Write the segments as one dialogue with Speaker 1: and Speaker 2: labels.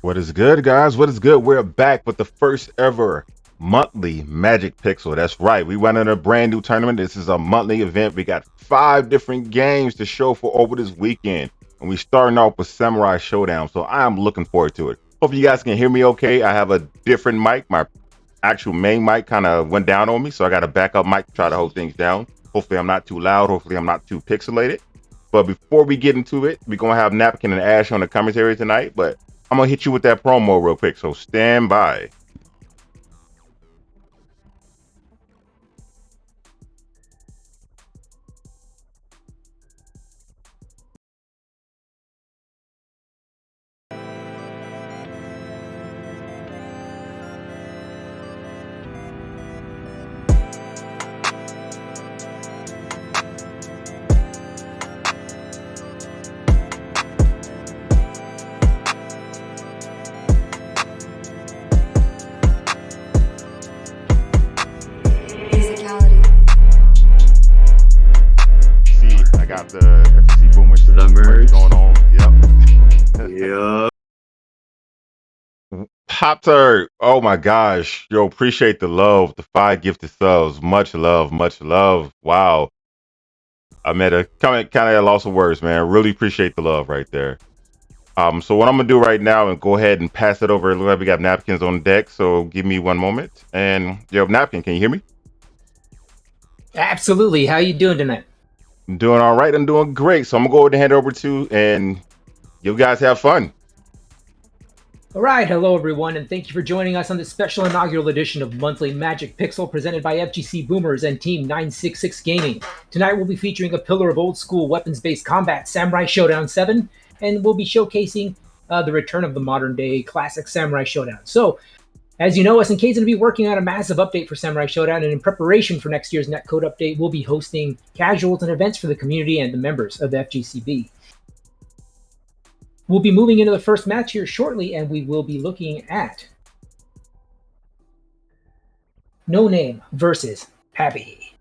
Speaker 1: What is good, guys? What is good? We're back with the first ever monthly Magic Pixel. That's right. We went in a brand new tournament. This is a monthly event. We got 5 different games to show for over this weekend. And we starting off with Samurai Shodown. So I'm looking forward to it. Hope you guys can hear me okay. I have a different mic. My actual main mic kind of went down on me. So I got a backup mic to try to hold things down. Hopefully I'm not too loud. Hopefully I'm not too pixelated. But before we get into it, we're going to have Napkin and Ash on the commentary tonight. But I'm going to hit you with that promo real quick, so stand by. See, I got the FCC Boomers
Speaker 2: merge
Speaker 1: going on.
Speaker 2: Yep.
Speaker 1: Pop Tart. Oh my gosh. Yo, appreciate the love. The 5 gifted subs. Much love. Much love. Wow. I'm at a kind of at a loss of words, man. Really appreciate the love right there. So what I'm gonna do right now and go ahead and pass it over. It looks like we got Napkins on deck, so give me one moment. And yo, Napkin, can you hear me?
Speaker 3: Absolutely. How you doing tonight?
Speaker 1: I'm doing all right. I'm doing great. So I'm gonna go ahead and hand it over to and you guys have fun.
Speaker 3: All right. Hello, everyone, and thank you for joining us on this special inaugural edition of Monthly Magic Pixel presented by FGC Boomers and Team 966 Gaming. Tonight we'll be featuring a pillar of old school weapons-based combat, Samurai Shodown 7, and we'll be showcasing the return of the modern-day classic Samurai Shodown. So, as you know, SNK is going to be working on a massive update for Samurai Shodown, and in preparation for next year's netcode update, we'll be hosting casuals and events for the community and the members of the FGCB. We'll be moving into the first match here shortly, and we will be looking at No Name versus Tabby.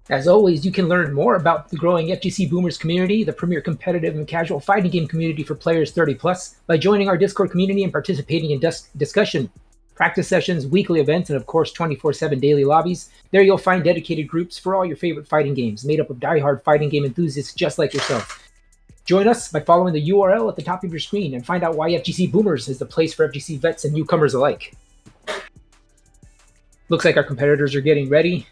Speaker 3: As always, you can learn more about the growing FGC Boomers community, the premier competitive and casual fighting game community for players 30+, by joining our Discord community and participating in discussion, practice sessions, weekly events, and of course 24/7 daily lobbies. There you'll find dedicated groups for all your favorite fighting games, made up of die-hard fighting game enthusiasts just like yourself. Join us by following the URL at the top of your screen and find out why FGC Boomers is the place for FGC vets and newcomers alike. Looks like our competitors are getting ready.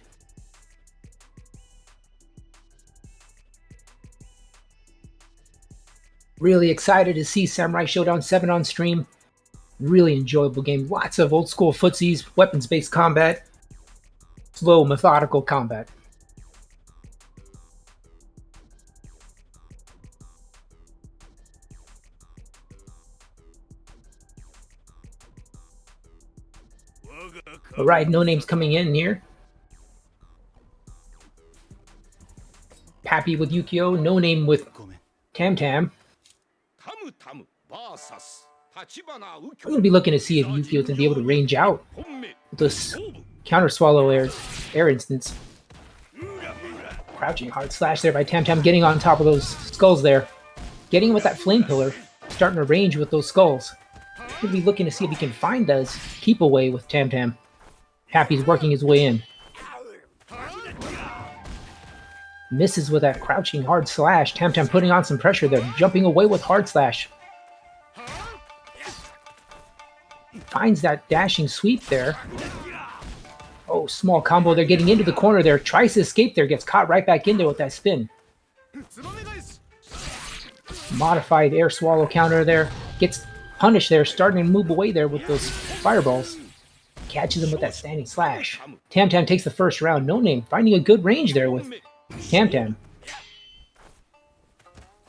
Speaker 3: Really excited to see Samurai Shodown 7 on stream. Really enjoyable game. Lots of old school footsies, weapons-based combat, slow, methodical combat. All right, No Name's coming in here. Pappy with Yukio, No Name with Tam Tam. I'm going to be looking to see if Yukio's going to be able to range out with this counter swallow air instance. Crouching hard slash there by Tam Tam, getting on top of those skulls there. Getting with that flame pillar, starting to range with those skulls. We'll be looking to see if he can find those keep away with Tam Tam. Happy's working his way in. Misses with that crouching hard slash. Tam Tam putting on some pressure there, jumping away with hard slash. Finds that dashing sweep there. Oh, small combo. They're getting into the corner there. Tries to escape there. Gets caught right back in there with that spin. Modified air swallow counter there. Gets punished there. Starting to move away there with those fireballs. Catches him with that standing slash. Tam Tam takes the first round. No Name finding a good range there with Tam Tam.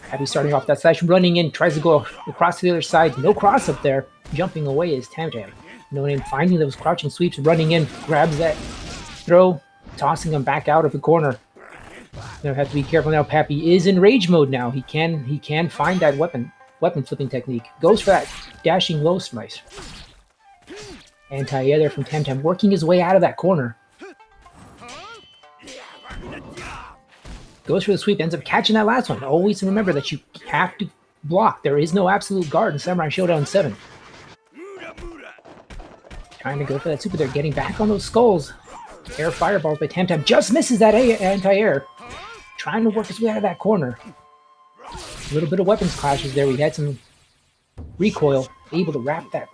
Speaker 3: Tabby starting off that slash, running in, tries to go across to the other side. No cross up there. Jumping away is Tam Tam. No Name finding those crouching sweeps, running in, grabs that throw, tossing him back out of the corner. Gonna have to be careful now. Pappy is in rage mode now. He can find that weapon flipping technique. Goes for that dashing low slice. Anti-air there from Temtem, working his way out of that corner. Goes for the sweep, ends up catching that last one. Always remember that you have to block. There is no absolute guard in Samurai Shodown 7. Trying to go for that super there, getting back on those skulls. Air fireballs by Temtem, just misses that anti-air. Trying to work his way out of that corner. A little bit of weapons clashes there. We had some recoil, able to wrap that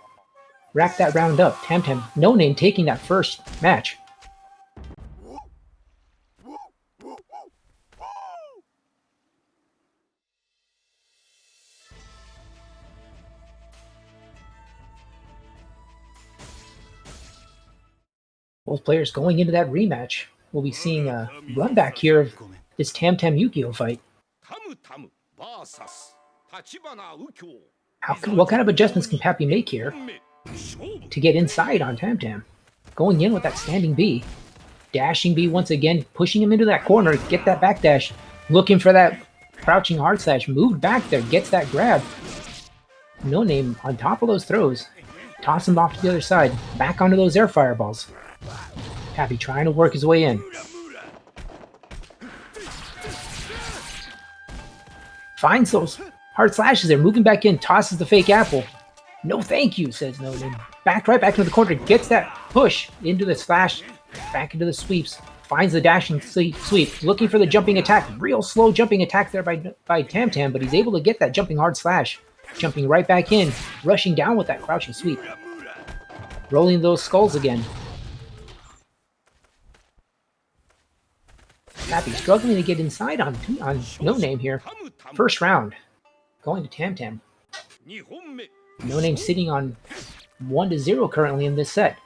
Speaker 3: round up. Temtem, No Name taking that first match. Both players going into that rematch. We'll be seeing a run back here of this Temtem Yukio fight. What kind of adjustments can Pappy make here to get inside on Temtem? Going in with that standing B. Dashing B once again, pushing him into that corner, get that backdash. Looking for that crouching hard slash, moved back there, gets that grab. No Name on top of those throws. Toss him off to the other side, back onto those air fireballs. Pappy trying to work his way in. Finds those hard slashes there, moving back in, tosses the fake apple. No thank you, says No Name. Right back into the corner, gets that push into the slash, back into the sweeps. Finds the dashing sweep, looking for the jumping attack. Real slow jumping attack there by Temtem, but he's able to get that jumping hard slash. Jumping right back in, rushing down with that crouching sweep. Rolling those skulls again. Pappy struggling to get inside on No Name here. First round, going to Temtem. No Name sitting on 1-0 currently in this set.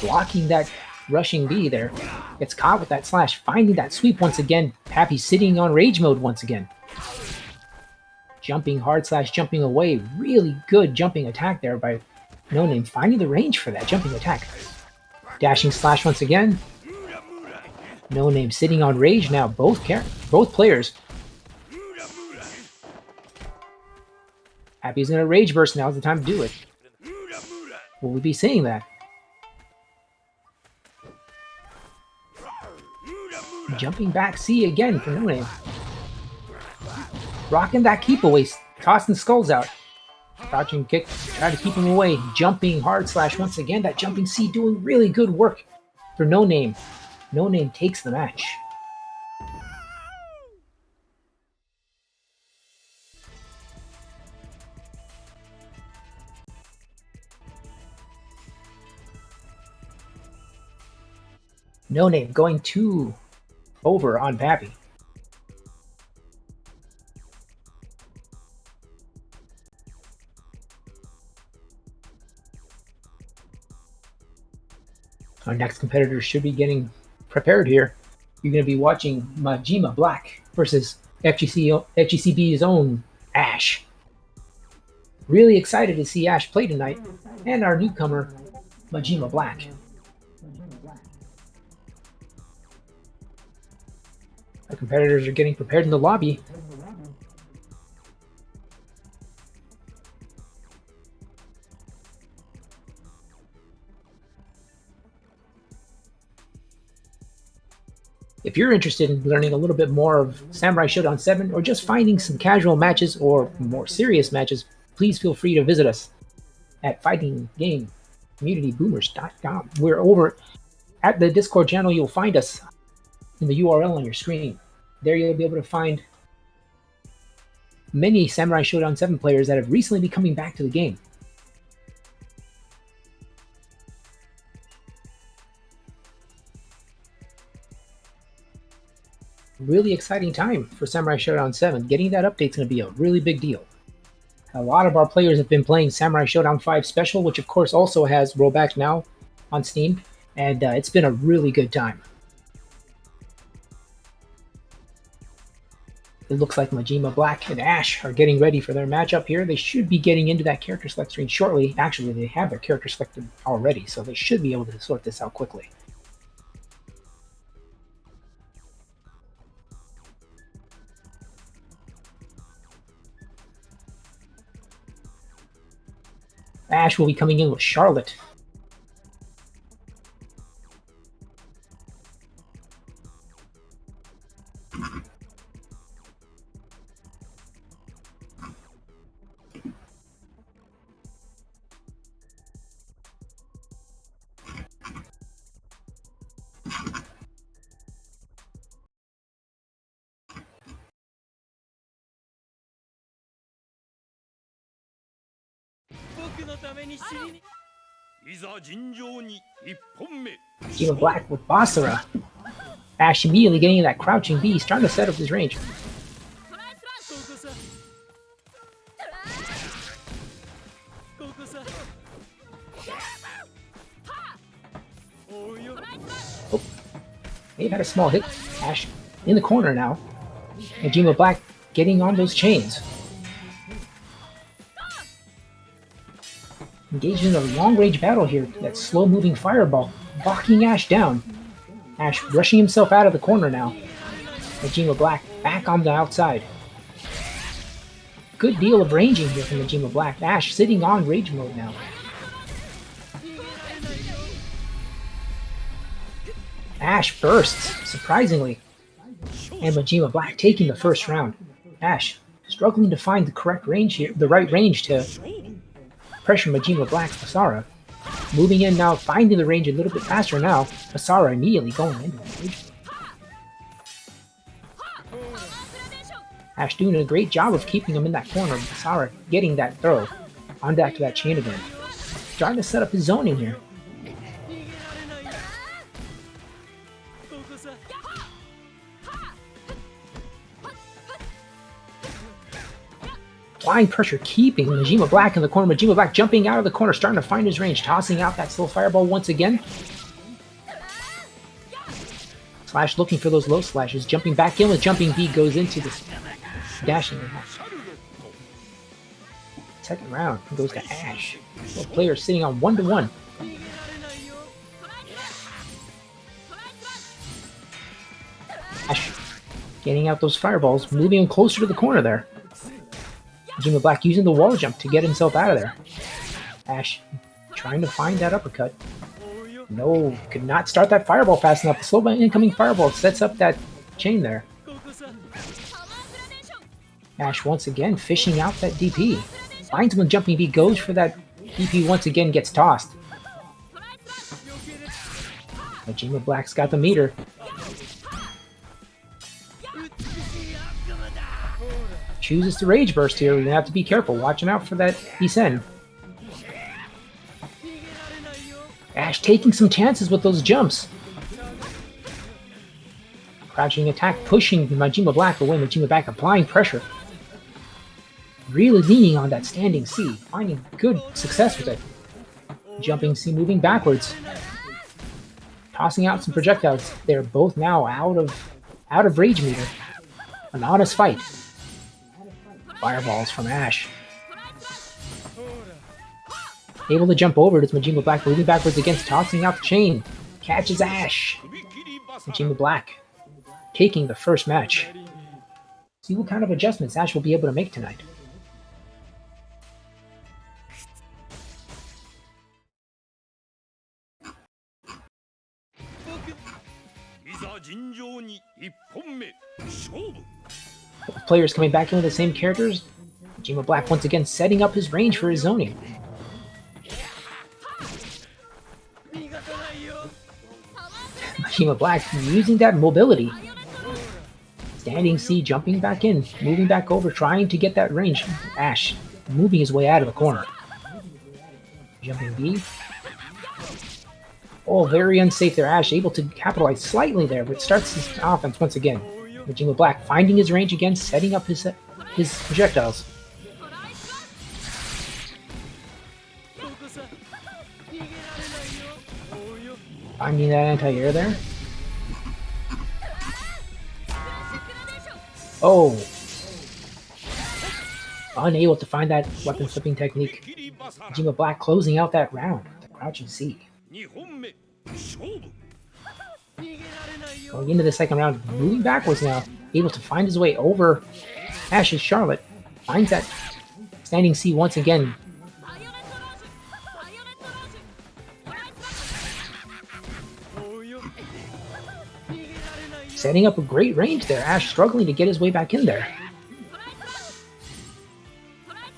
Speaker 3: Blocking that rushing B there. Gets caught with that slash, finding that sweep once again. Pappy sitting on rage mode once again. Jumping hard slash, jumping away. Really good jumping attack there by No Name, finding the range for that jumping attack. Dashing slash once again. No Name sitting on rage now. Both players. Pappy's gonna rage burst. Now's the time to do it. Will we be seeing that? Jumping back C again for No Name. Rocking that keep away. Tossing skulls out. Crouching kick, try to keep him away. Jumping hard slash once again. That jumping C doing really good work for No Name. No Name takes the match. No Name going 2 over on Pappy. Our next competitor should be prepared here. You're going to be watching Majima Black versus FGCB's own Ash. Really excited to see Ash play tonight, and our newcomer, Majima Black. Our competitors are getting prepared in the lobby. If you're interested in learning a little bit more of Samurai Shodown 7 or just finding some casual matches or more serious matches, please feel free to visit us at fightinggamecommunityboomers.com. We're over at the Discord channel. You'll find us in the URL on your screen. There you'll be able to find many Samurai Shodown 7 players that have recently been coming back to the game. Really exciting time for Samurai Shodown 7. Getting that update is going to be a really big deal. A lot of our players have been playing Samurai Shodown 5 Special, which of course also has rollback now on Steam, and it's been a really good time. It looks like Majima Black and Ash are getting ready for their matchup here. They should be getting into that character select screen shortly. Actually, they have their character selected already, so they should be able to sort this out quickly. Ash will be coming in with Charlotte. Majima Black with Basara. Ash immediately getting that crouching B, starting to set up his range. Oh, may have had a small hit. Ash in the corner now. Majima Black getting on those chains. Engaged in a long-range battle here. That slow-moving fireball blocking Ash down. Ash rushing himself out of the corner now. Majima Black back on the outside. Good deal of ranging here from Majima Black. Ash sitting on rage mode now. Ash bursts, surprisingly. And Majima Black taking the first round. Ash struggling to find the correct range here, the right range to pressure Majima Black's Basara. Moving in now, finding the range a little bit faster now. Basara immediately going into the range. Ash doing a great job of keeping him in that corner. Basara getting that throw. On back to that chain again. Trying to set up his zoning here. Applying pressure, keeping Majima Black in the corner. Majima Black jumping out of the corner, starting to find his range, tossing out that slow fireball once again. Slash looking for those low slashes, jumping back in with jumping B, goes into the dashing. Second round goes to Ash. Both players sitting on 1-1. Ash getting out those fireballs, moving him closer to the corner there. Majima Black using the wall jump to get himself out of there. Ash trying to find that uppercut. No, could not start that fireball fast enough. The slow incoming fireball sets up that chain there. Ash once again fishing out that DP. Finds him with jumping B, goes for that DP once again, gets tossed. Majima Black's got the meter. Chooses to rage burst here. We're gonna have to be careful, watching out for that descend. Ash taking some chances with those jumps. Crouching attack, pushing Majima Black away. Majima Black applying pressure. Really leaning on that standing C, finding good success with it. Jumping C, moving backwards. Tossing out some projectiles. They're both now out of rage meter. An honest fight. Fireballs from Ash. Able to jump over to Majima Black, moving backwards against, tossing out the chain. Catches Ash. Majima Black taking the first match. See what kind of adjustments Ash will be able to make tonight. Both players coming back in with the same characters. Majima Black once again setting up his range for his zoning. Majima Black using that mobility. Standing C, jumping back in, moving back over, trying to get that range. Ash moving his way out of the corner. Jumping B. Oh, very unsafe there. Ash able to capitalize slightly there, but starts his offense once again. Majima Black finding his range again, setting up his projectiles. Finding that anti-air there. Oh! Unable to find that weapon flipping technique. Majima Black closing out that round with the crouching C. Going into the second round, moving backwards now, able to find his way over Ash's Charlotte. Finds that standing C once again. Setting up a great range there. Ash struggling to get his way back in there.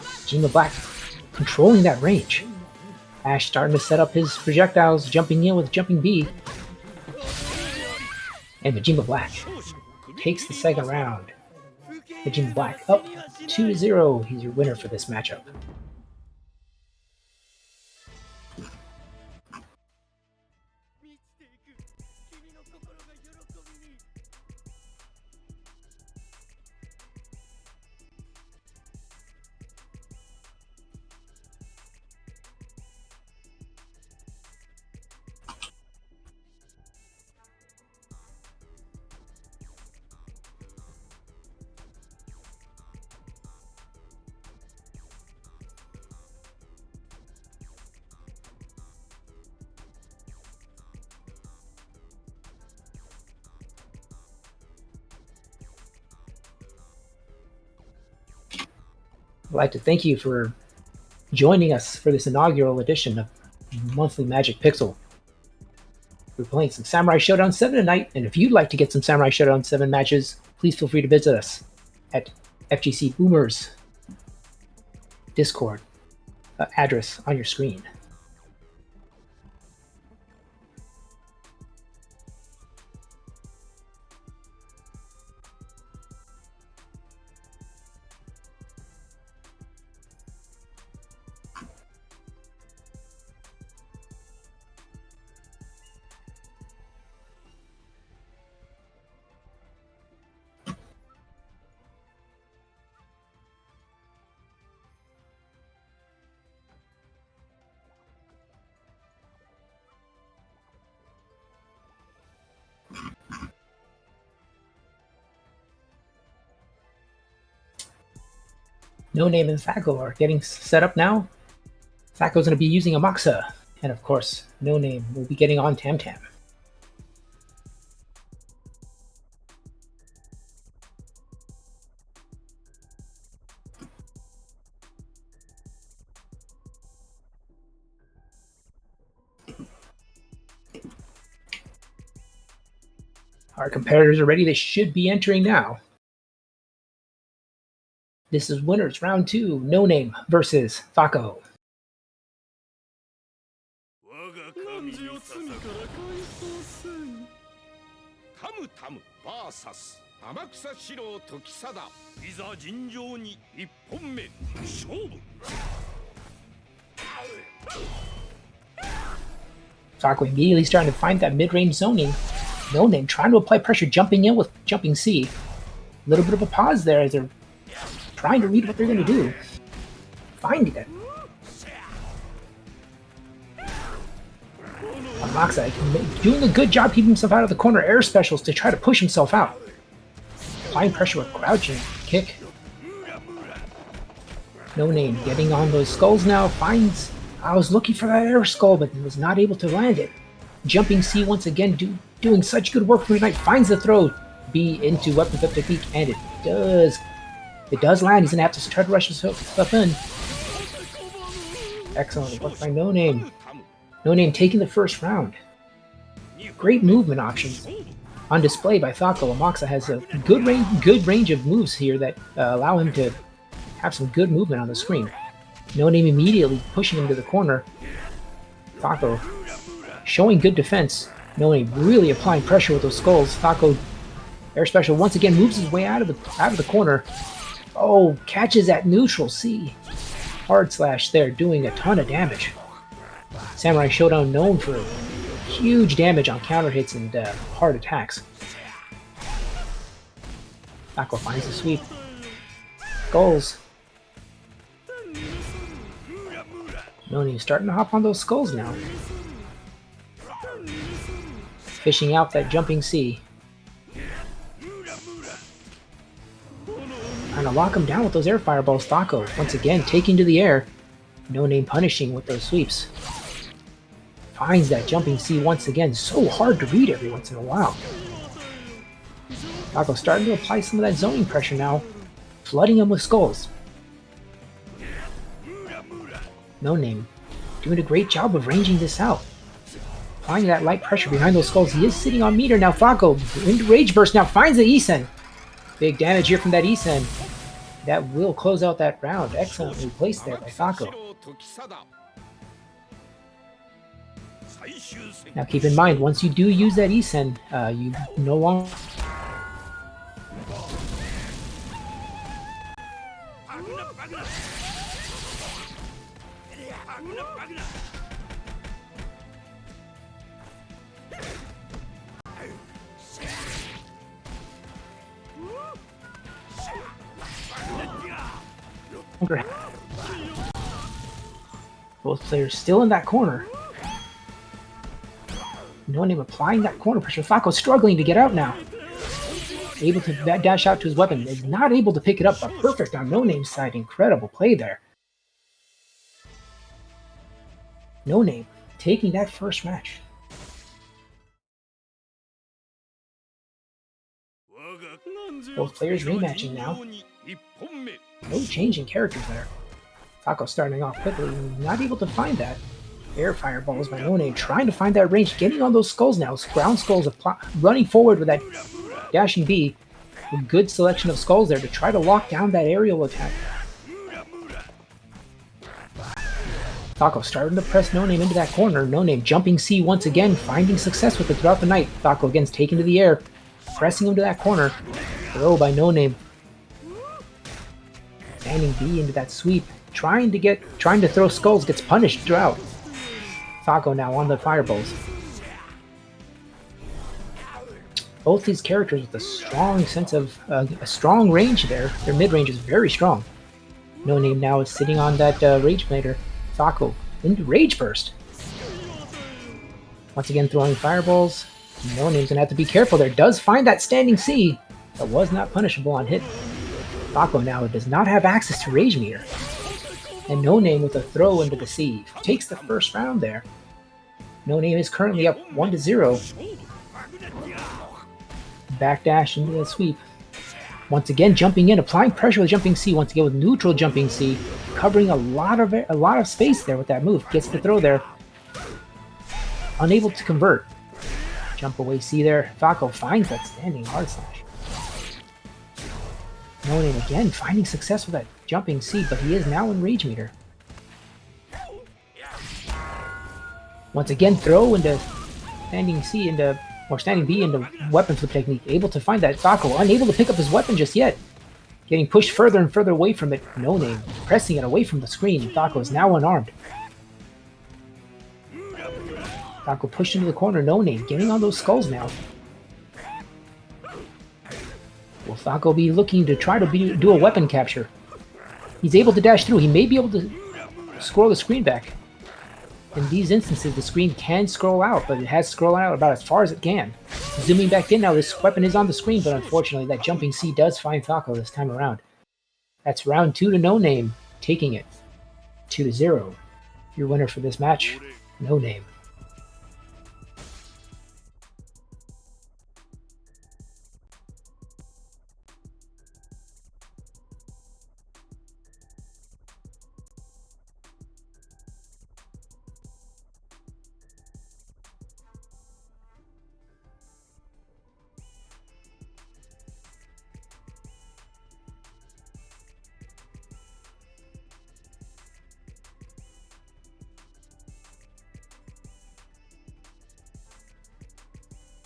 Speaker 3: Majima Black controlling that range. Ash starting to set up his projectiles, jumping in with jumping B. And Majima Black takes the second round. Majima Black up 2-0. He's your winner for this matchup. I'd like to thank you for joining us for this inaugural edition of Monthly Magic Pixel. We're playing some Samurai Shodown 7 tonight, and if you'd like to get some Samurai Shodown 7 matches, please feel free to visit us at FGC Boomers Discord address on your screen. No Name and Thaco are getting set up now. Thaco's going to be using a Moxa, and of course, No Name will be getting on Tam Tam. Our competitors are ready. They should be entering now. This is winners round 2. No Name versus Thaco. Thaco immediately starting to find that mid-range zoning. No Name trying to apply pressure, jumping in with jumping C. A little bit of a pause there as they're trying to read what they're going to do. Finding it. Moxa doing a good job keeping himself out of the corner. Air specials to try to push himself out. Applying pressure with crouching kick. No Name getting on those skulls now. Finds. I was looking for that air skull, but was not able to land it. Jumping C once again, doing such good work for tonight. Finds the throw B into weapon flip technique, and it does. It does land. He's gonna have to try to rush himself in. Excellent work by No Name. No Name taking the first round. Great movement options on display by Thaco. Moxa has a good range of moves here that allow him to have some good movement on the screen. No Name immediately pushing him to the corner. Thaco showing good defense. No Name really applying pressure with those skulls. Thaco air special once again moves his way out of the corner. Oh, catches that neutral C. Hard slash there, doing a ton of damage. Samurai Shodown known for huge damage on counter hits and hard attacks. Thaco finds the sweep. Skulls. No Name starting to hop on those skulls now. Fishing out that jumping C. Trying to lock him down with those air fireballs. Thaco once again taking to the air. No Name punishing with those sweeps. Finds that jumping C once again. So hard to read every once in a while. Thaco starting to apply some of that zoning pressure now. Flooding him with skulls. No Name doing a great job of ranging this out. applying that light pressure behind those skulls. He is sitting on meter now. Falco into Rage Burst now finds the Isen. Big damage here from that Isen. That will close out that round. Excellently placed there by Falco. Now keep in mind, once you do use that Isen, you no longer... Both players still in that corner. No name applying that corner pressure. Falco struggling to get out now. Able to dash out to his weapon. Is not able to pick it up, but perfect on No Name's side. Incredible play there. No Name taking that first match. Both players rematching now. No change in characters there. Falco starting off quickly, not able to find that. Air fireballs by No Name, trying to find that range, getting on those skulls now. Ground skulls running forward with that dashing B. A good selection of skulls there to try to lock down that aerial attack. Falco starting to press No Name into that corner. No Name jumping C once again, finding success with it throughout the night. Falco again taken to the air, pressing him to that corner. Throw by No Name. Standing B into that sweep. Trying to throw skulls, gets punished throughout. Falco now on the fireballs. Both these characters with a strong sense of a strong range there. Their mid-range is very strong. No Name now is sitting on that Rage Blader. Falco into Rage Burst. Once again throwing fireballs. No Name's gonna have to be careful there. Does find that standing C, but was not punishable on hit. Falco now does not have access to Rage Meter. And No Name with a throw into the C. Takes the first round there. No Name is currently up 1-0. Backdash into the sweep. Once again jumping in, applying pressure with jumping C. Once again with neutral jumping C. Covering a lot of space there with that move. Gets the throw there. Unable to convert. Jump away C there. Falco finds that standing hard slash. No Name again finding success with that jumping C, but he is now in Rage Meter. Once again, throw into standing C into, or standing B into weapon flip technique. Able to find that Falco, unable to pick up his weapon just yet. Getting pushed further and further away from it. No Name pressing it away from the screen. Falco is now unarmed. Falco pushed into the corner. No Name getting on those skulls now. Will Falco be looking to try to do a weapon capture? He's able to dash through. He may be able to scroll the screen back. In these instances, the screen can scroll out, but it has scrolled out about as far as it can. Zooming back in now, this weapon is on the screen, but unfortunately, that jumping C does find Falco this time around. That's round 2 to No Name, taking it 2-0. Your winner for this match, No Name.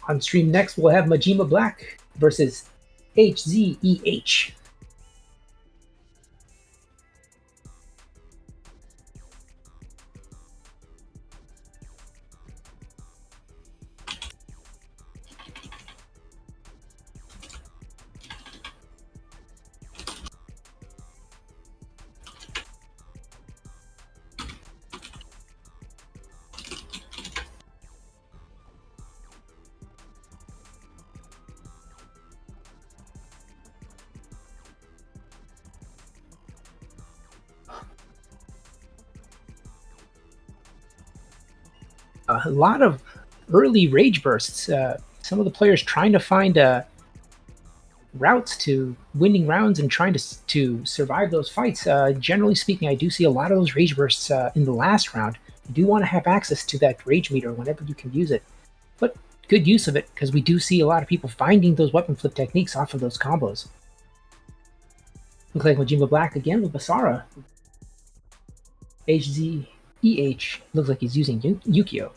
Speaker 3: On stream next, we'll have Majima Black versus Hzeh. A lot of early rage bursts. Some of the players trying to find routes to winning rounds and trying to survive those fights. Generally speaking, I do see a lot of those rage bursts in the last round. You do want to have access to that rage meter whenever you can use it. But good use of it, because we do see a lot of people finding those weapon flip techniques off of those combos. Looks like Majima Black again with Basara. Hzeh looks like he's using Yukio.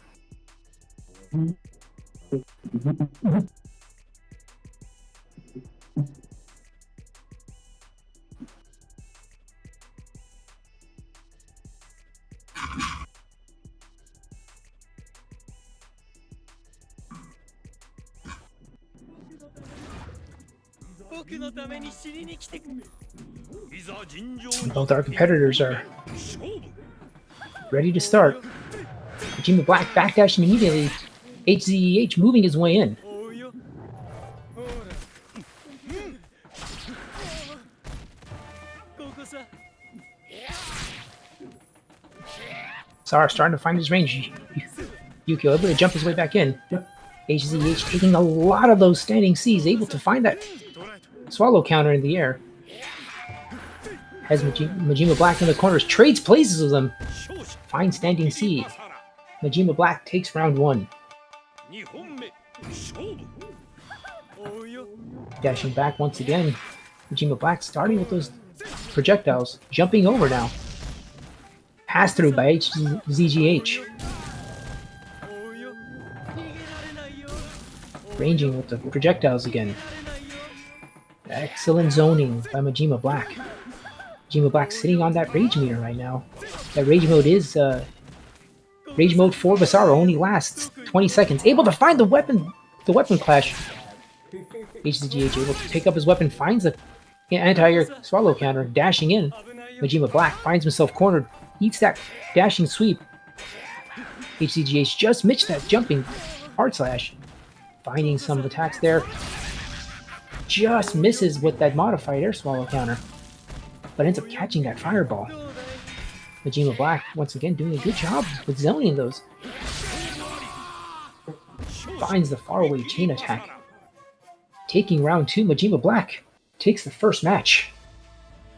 Speaker 3: Both our competitors are ready to start. Majima Black backdashing immediately. Hzeh moving his way in. Sara starting to find his range. Yukio able to jump his way back in. Hzeh taking a lot of those standing C's, able to find that swallow counter in the air. Has Majima Black in the corners, trades places with them. Fine standing C. Majima Black takes round 1. Dashing back once again. Majima Black starting with those projectiles. Jumping over now. Pass through by Hzeh. Ranging with the projectiles again. Excellent zoning by Majima Black. Majima Black sitting on that rage meter right now. That rage mode is rage mode for Basara only lasts 20 seconds. Able to find the weapon clash. Hzeh able to pick up his weapon, finds the anti-air swallow counter, dashing in. Majima Black finds himself cornered, eats that dashing sweep. Hzeh just missed that jumping hard slash. Finding some attacks there. Just misses with that modified air swallow counter. But ends up catching that fireball. Majima Black, once again, doing a good job with zoning those. Finds the faraway chain attack. Taking round 2, Majima Black takes the first match.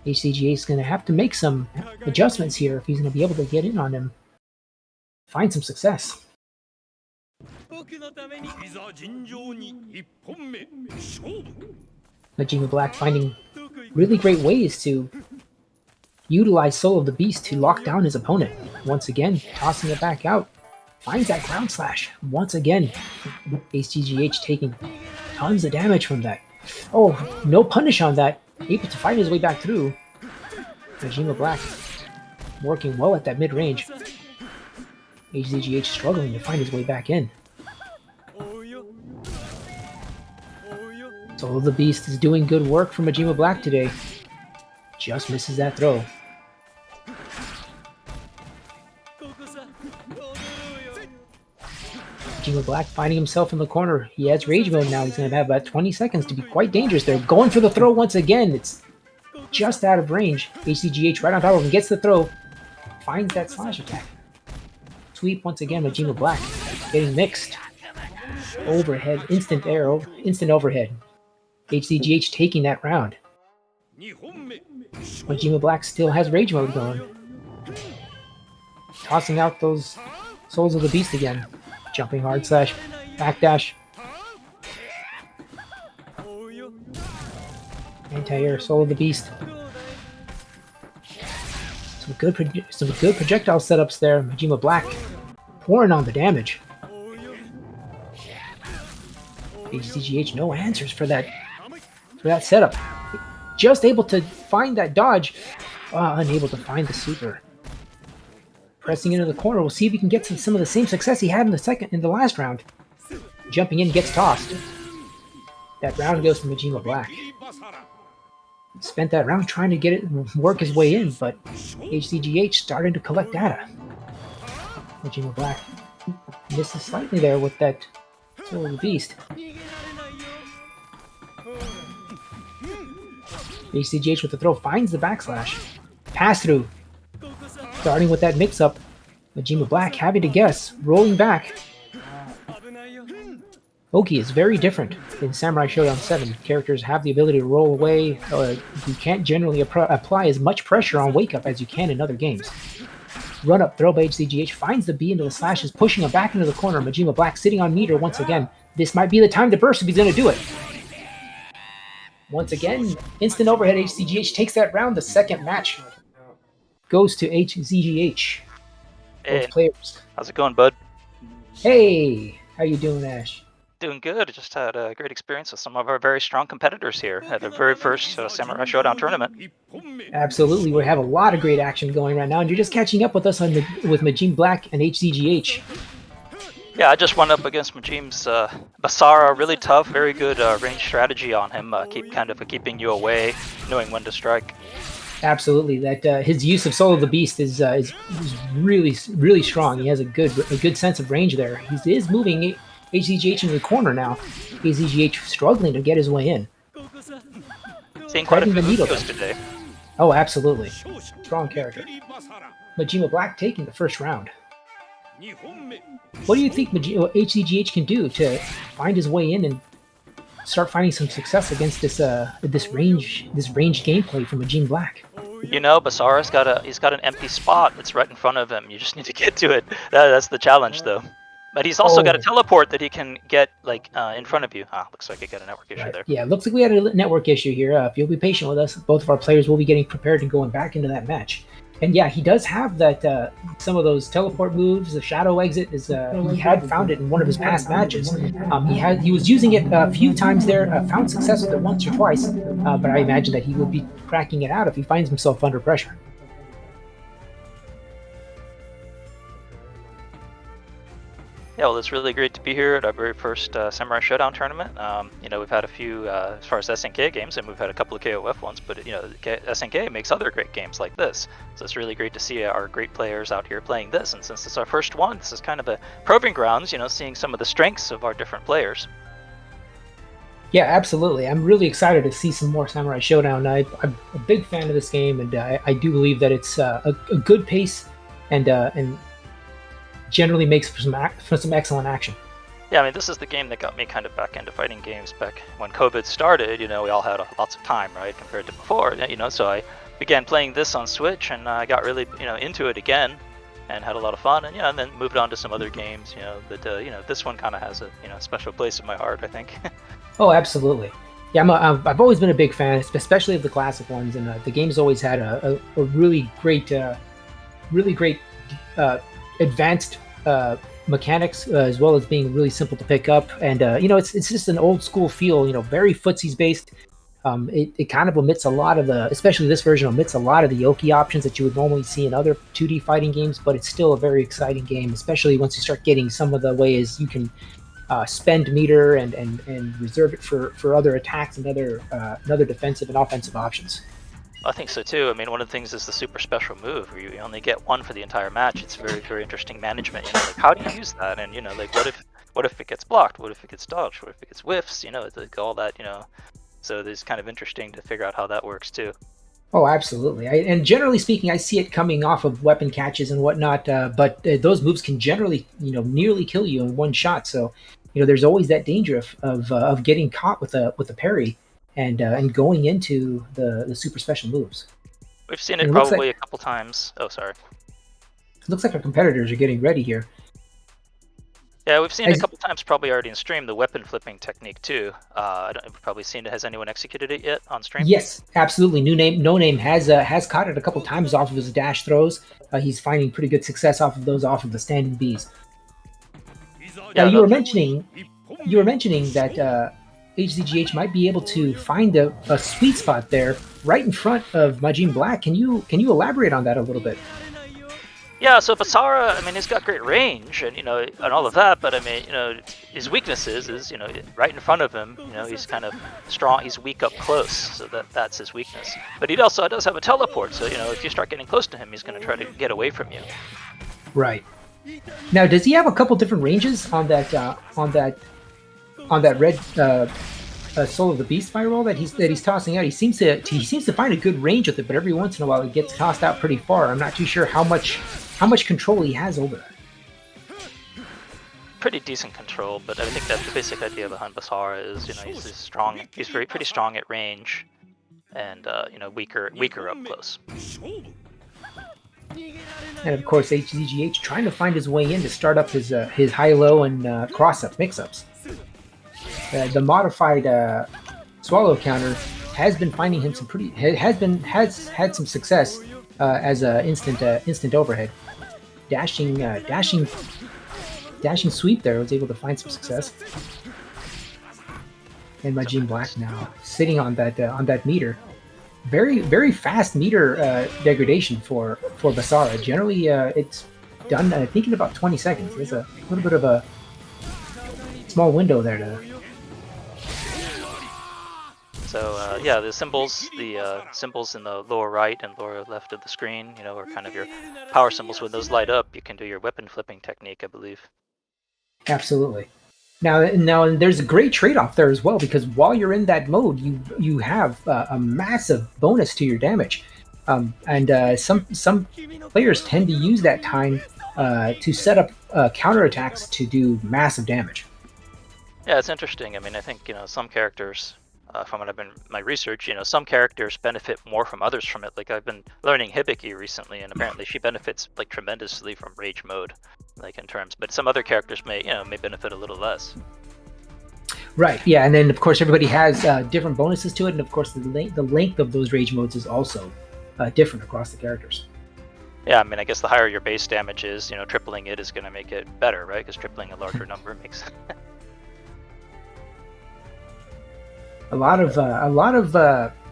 Speaker 3: Hzeh is going to have to make some adjustments here if he's going to be able to get in on him. Find some success. Majima Black finding really great ways to utilize Soul of the Beast to lock down his opponent. Once again, tossing it back out. Finds that ground slash. Once again, Hzeh taking tons of damage from that. Oh, no punish on that. Able to fight his way back through. Majima Black working well at that mid-range. Hzeh struggling to find his way back in. Soul of the Beast is doing good work for Majima Black today. Just misses that throw. Majima Black finding himself in the corner. He has rage mode now. He's going to have about 20 seconds to be quite dangerous there. Going for the throw once again. It's just out of range. Hzeh right on top of him. Gets the throw. Finds that slash attack. Sweep once again. Majima Black getting mixed. Overhead. Instant overhead. Hzeh taking that round. Majima Black still has rage mode going. Tossing out those Souls of the Beast again. Jumping hard slash, backdash. Anti-air, Soul of the Beast. Some good projectile setups there. Majima Black pouring on the damage. Hzeh no answers for that setup. Just able to find that dodge, unable to find the super. Pressing into the corner, we'll see if he can get some of the same success he had in the last round. Jumping in, gets tossed. That round goes to Majima Black. Spent that round trying to get it work his way in, but Hzeh starting to collect data. Majima Black misses slightly there with that Soul of the Beast. Hzeh with the throw finds the backslash. Pass through. Starting with that mix-up, Majima Black having to guess, rolling back. Oki is very different in Samurai Shodown 7. Characters have the ability to roll away. You can't generally apply as much pressure on wake-up as you can in other games. Run up throw by HZGH, finds the B into the slashes, pushing him back into the corner. Majima Black sitting on meter once again. This might be the time to burst if he's going to do it. Once again, instant overhead. HZGH takes that round. The second match goes to HZGH.
Speaker 4: Hey,
Speaker 3: Both players.
Speaker 4: how's it going, bud?
Speaker 3: Hey, how you doing, Ash?
Speaker 4: Doing good. Just had a great experience with some of our very strong competitors here at the very first Samurai Shodown tournament.
Speaker 3: Absolutely, we have a lot of great action going right now, and you're just catching up with us on with Majima Black and HZGH.
Speaker 4: Yeah, I just went up against Majim's Basara, really tough, very good range strategy on him, keeping you away, knowing when to strike.
Speaker 3: Absolutely, that his use of Soul of the Beast is really strong. He has a good sense of range there. He is moving HZGH into the corner now. HZGH struggling to get his way in.
Speaker 4: Seeing quite a few videos today.
Speaker 3: Oh, absolutely, strong character. Majima Black taking the first round. What do you think HZGH can do to find his way in and start finding some success against this range gameplay from Majima Black?
Speaker 4: You know, Basara's got an empty spot that's right in front of him. You just need to get to it. That's the challenge, though. But he's also got a teleport that he can get in front of you. Looks like I got a network issue there.
Speaker 3: Yeah, it looks like we had a network issue here. If you'll be patient with us, both of our players will be getting prepared and going back into that match. And yeah, he does have that some of those teleport moves. The shadow exit is he had found it in one of his past matches. He was using it a few times there, found success with it once or twice. But I imagine that he would be cracking it out if he finds himself under pressure.
Speaker 4: Yeah, well, it's really great to be here at our very first Samurai Shodown tournament. We've had a few as far as SNK games, and we've had a couple of KOF ones, but SNK makes other great games like this. So it's really great to see our great players out here playing this. And since it's our first one, this is kind of a proving grounds, seeing some of the strengths of our different players.
Speaker 3: Yeah, absolutely. I'm really excited to see some more Samurai Shodown. I'm a big fan of this game, and I do believe that it's a good pace and generally makes for some excellent action.
Speaker 4: Yeah, I mean, this is the game that got me kind of back into fighting games back when COVID started. We all had lots of time, right, compared to before. So I began playing this on Switch, and I got really, into it again, and had a lot of fun. And then moved on to some other games. But this one kind of has a special place in my heart, I think.
Speaker 3: Oh, absolutely. Yeah, I've always been a big fan, especially of the classic ones, and the game's always had a really great advanced mechanics, as well as being really simple to pick up. And it's just an old school feel. Very footsies based. It kind of omits a lot of especially this version omits a lot of the Yoki options that you would normally see in other 2D fighting games. But it's still a very exciting game, especially once you start getting some of the ways you can spend meter and reserve it for other attacks and other defensive and offensive options.
Speaker 4: I think so too. I mean, one of the things is the super special move where you only get one for the entire match. It's very, very interesting management. How do you use that? And what if it gets blocked? What if it gets dodged? What if it gets whiffs? All that. So it's kind of interesting to figure out how that works too.
Speaker 3: Oh, absolutely. And generally speaking, I see it coming off of weapon catches and whatnot. But those moves can generally, nearly kill you in one shot. So, there's always that danger of getting caught with a parry. And going into the super special moves.
Speaker 4: We've seen it probably a couple times. Oh, sorry.
Speaker 3: It looks like our competitors are getting ready here.
Speaker 4: Yeah, we've seen it a couple times probably already in stream, the weapon flipping technique too. We've probably seen it. Has anyone executed it yet on stream?
Speaker 3: Yes, absolutely. No name has caught it a couple times off of his dash throws. He's finding pretty good success off of the standing Bs.
Speaker 4: Yeah,
Speaker 3: you were mentioning that HZGH might be able to find a sweet spot there right in front of Majima Black. Can you elaborate on that a little bit?
Speaker 4: Yeah, so Basara, I mean, he's got great range and and all of that, but I mean, his weaknesses is right in front of him. He's kind of strong. He's weak up close, so that's his weakness. But he also does have a teleport, so if you start getting close to him, he's going to try to get away from you.
Speaker 3: Right. Now, does he have a couple different ranges on that red Soul of the Beast spiral that he's tossing out? He seems to find a good range with it, but every once in a while it gets tossed out pretty far. I'm not too sure how much control he has over that.
Speaker 4: Pretty decent control, but I think that the basic idea behind Basara is he's strong. He's pretty strong at range, and weaker up close.
Speaker 3: And of course, HZGH trying to find his way in to start up his high-low and cross-up mix-ups. The modified swallow counter has been finding him has had some success as a instant overhead. Dashing sweep there was able to find some success. And Majima Black now sitting on that meter. Very, very fast meter degradation for Basara. Generally, it's done, I think, in about 20 seconds. There's a little bit of a small window there to...
Speaker 4: So yeah, the symbols in the lower right and lower left of the screen, are kind of your power symbols. When those light up, you can do your weapon flipping technique, I believe.
Speaker 3: Absolutely. Now, there's a great trade-off there as well, because while you're in that mode, you have a massive bonus to your damage, and some players tend to use that time to set up counterattacks to do massive damage.
Speaker 4: Yeah, it's interesting. I mean, I think some characters, from what I've been my research, some characters benefit more from others from it. Like I've been learning Hibiki recently, and apparently she benefits like tremendously from rage mode, like in terms. But some other characters may benefit a little less.
Speaker 3: Right. Yeah, and then of course everybody has different bonuses to it, and of course the length of those rage modes is also different across the characters.
Speaker 4: Yeah, I mean, I guess the higher your base damage is, tripling it is going to make it better, right? Because tripling a larger number makes.
Speaker 3: A lot of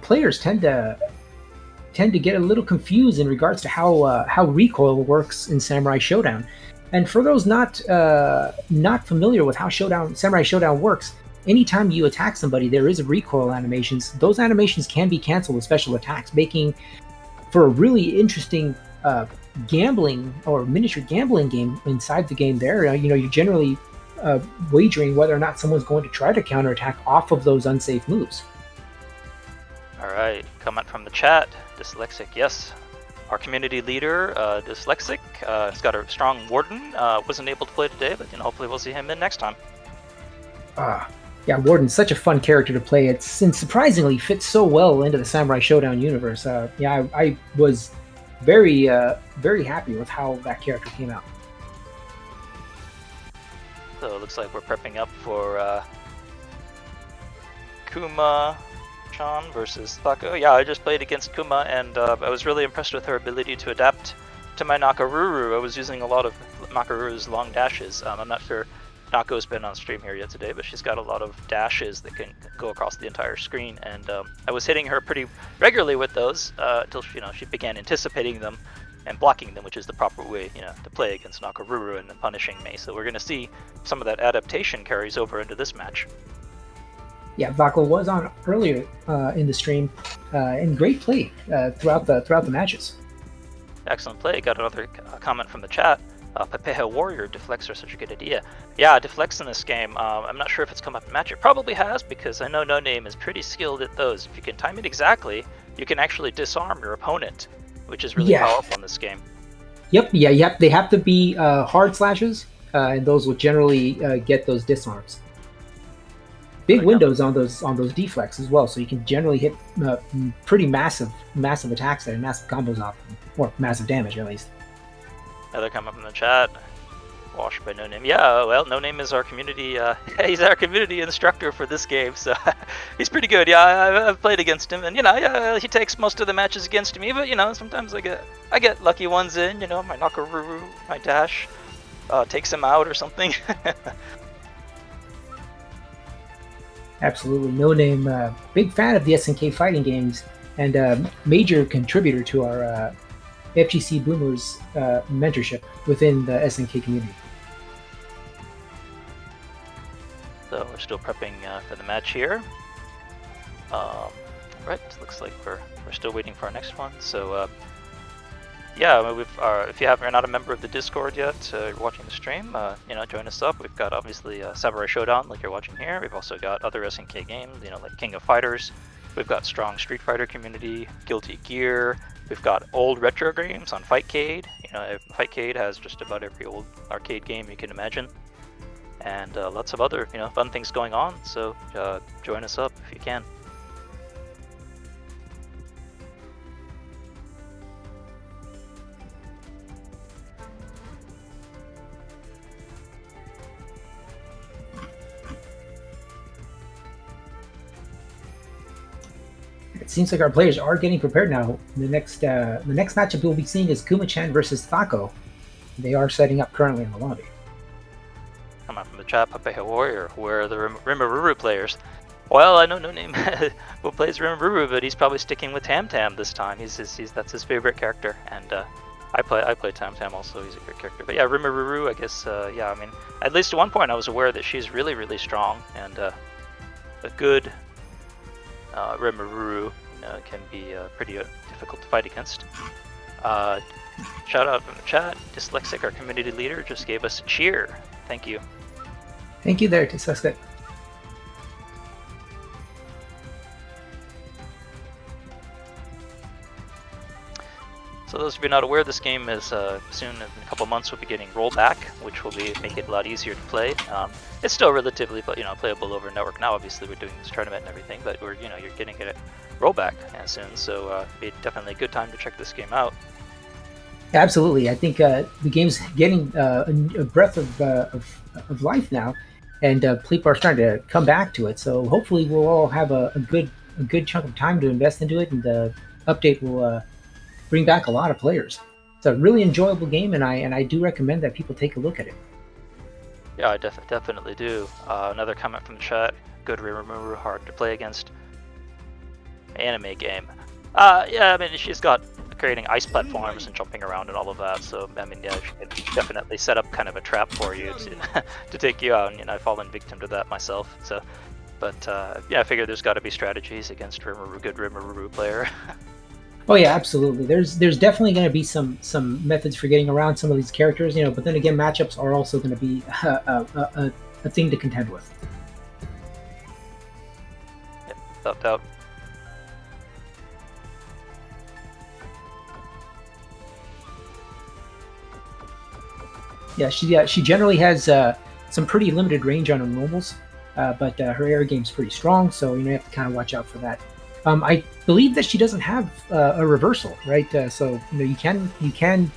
Speaker 3: players tend to get a little confused in regards to how recoil works in Samurai Shodown. And for those not familiar with how Samurai Shodown works, anytime you attack somebody, there is a recoil animations. Those animations can be canceled with special attacks, making for a really interesting gambling or miniature gambling game inside the game. There, you're generally wagering whether or not someone's going to try to counterattack off of those unsafe moves.
Speaker 4: All right, comment from the chat. Dyslexic, yes. Our community leader, Dyslexic, has got a strong Warden. Wasn't able to play today, but hopefully we'll see him in next time.
Speaker 3: Yeah, Warden's such a fun character to play. And surprisingly fits so well into the Samurai Shodown universe. I was very happy with how that character came out.
Speaker 4: So it looks like we're prepping up for Kumachan versus Thaco. Yeah, I just played against Kuma, and I was really impressed with her ability to adapt to my Nakaruru. I was using a lot of Nakaruru's long dashes. I'm not sure Nako's been on stream here yet today, but she's got a lot of dashes that can go across the entire screen, and I was hitting her pretty regularly with those until she began anticipating them and blocking them, which is the proper way to play against Nakaruru, and then punishing me. So we're going to see some of that adaptation carries over into this match.
Speaker 3: Yeah, Vako was on earlier in the stream, and great play throughout the matches.
Speaker 4: Excellent play. Got another comment from the chat. Pepeha Warrior deflects are such a good idea. Yeah, deflects in this game. I'm not sure if it's come up in match. It probably has, because I know No Name is pretty skilled at those. If you can time it exactly, you can actually disarm your opponent, which is really powerful in this game.
Speaker 3: Yep. They have to be hard slashes, and those will generally get those disarms. Big windows on those deflects as well, so you can generally hit pretty massive attacks there, and massive combos off them, or massive damage at least.
Speaker 4: Another comment from the chat. Washed by No Name. Yeah, well, No Name is our community. He's our community instructor for this game, so he's pretty good. Yeah, I've played against him, and he takes most of the matches against me. But sometimes I get lucky ones in. My Nakaruru, my dash takes him out or something.
Speaker 3: Absolutely, No Name. Big fan of the SNK fighting games, and major contributor to our FGC Boomers mentorship within the SNK community.
Speaker 4: So we're still prepping for the match here. Right, looks like we're still waiting for our next one. So yeah, if you are not a member of the Discord yet, you're watching the stream, join us up. We've got obviously Samurai Shodown, like you're watching here. We've also got other SNK games, like King of Fighters. We've got strong Street Fighter community, Guilty Gear. We've got old retro games on Fightcade. Fightcade has just about every old arcade game you can imagine, and lots of other fun things going on. So join us up if you can.
Speaker 3: It seems like our players are getting prepared now. The next matchup we'll be seeing is Kumachan versus Thaco. They are setting up currently in the lobby.
Speaker 4: Come on from the chat, Papeha Warrior. Where are the Rimururu players? Well, I know no name who plays Rimururu, but he's probably sticking with Tam Tam this time. That's his favorite character, and I play Tam Tam also. He's a great character. But yeah, Rimururu, I guess. Yeah, I mean, at least at one point I was aware that she's really, really strong, and a good Rimururu can be pretty difficult to fight against. Shout out from the chat. Dyslexic, our community leader, just gave us a cheer. Thank you.
Speaker 3: Thank you there, Dyslexic.
Speaker 4: So those of you not aware, this game is soon in a couple months we'll be getting rollback, which will make it a lot easier to play. It's still relatively, but playable over network now. Obviously, we're doing this tournament and everything, but you're getting it rollback soon. So be definitely a good time to check this game out.
Speaker 3: Absolutely, I think the game's getting a breath of life now, and people are starting to come back to it. So hopefully, we'll all have a good chunk of time to invest into it, and the update will bring back a lot of players. It's a really enjoyable game, and I do recommend that people take a look at it.
Speaker 4: Yeah, I definitely do. Another comment from the chat. Good Rimururu, hard to play against. Anime game. Yeah, I mean, she's got creating ice platforms and jumping around and all of that. So I mean, yeah, she can definitely set up kind of a trap for you to take you out. And I've fallen victim to that myself. So, but yeah, I figure there's got to be strategies against good Rimururu player.
Speaker 3: Oh yeah, absolutely. There's definitely going to be some methods for getting around some of these characters, but then again, matchups are also going to be a thing to contend with.
Speaker 4: Yep, without doubt.
Speaker 3: Yeah, she generally has some pretty limited range on her normals, but her air game's pretty strong, so you have to kind of watch out for that. I believe that she doesn't have a reversal, right? So you can tend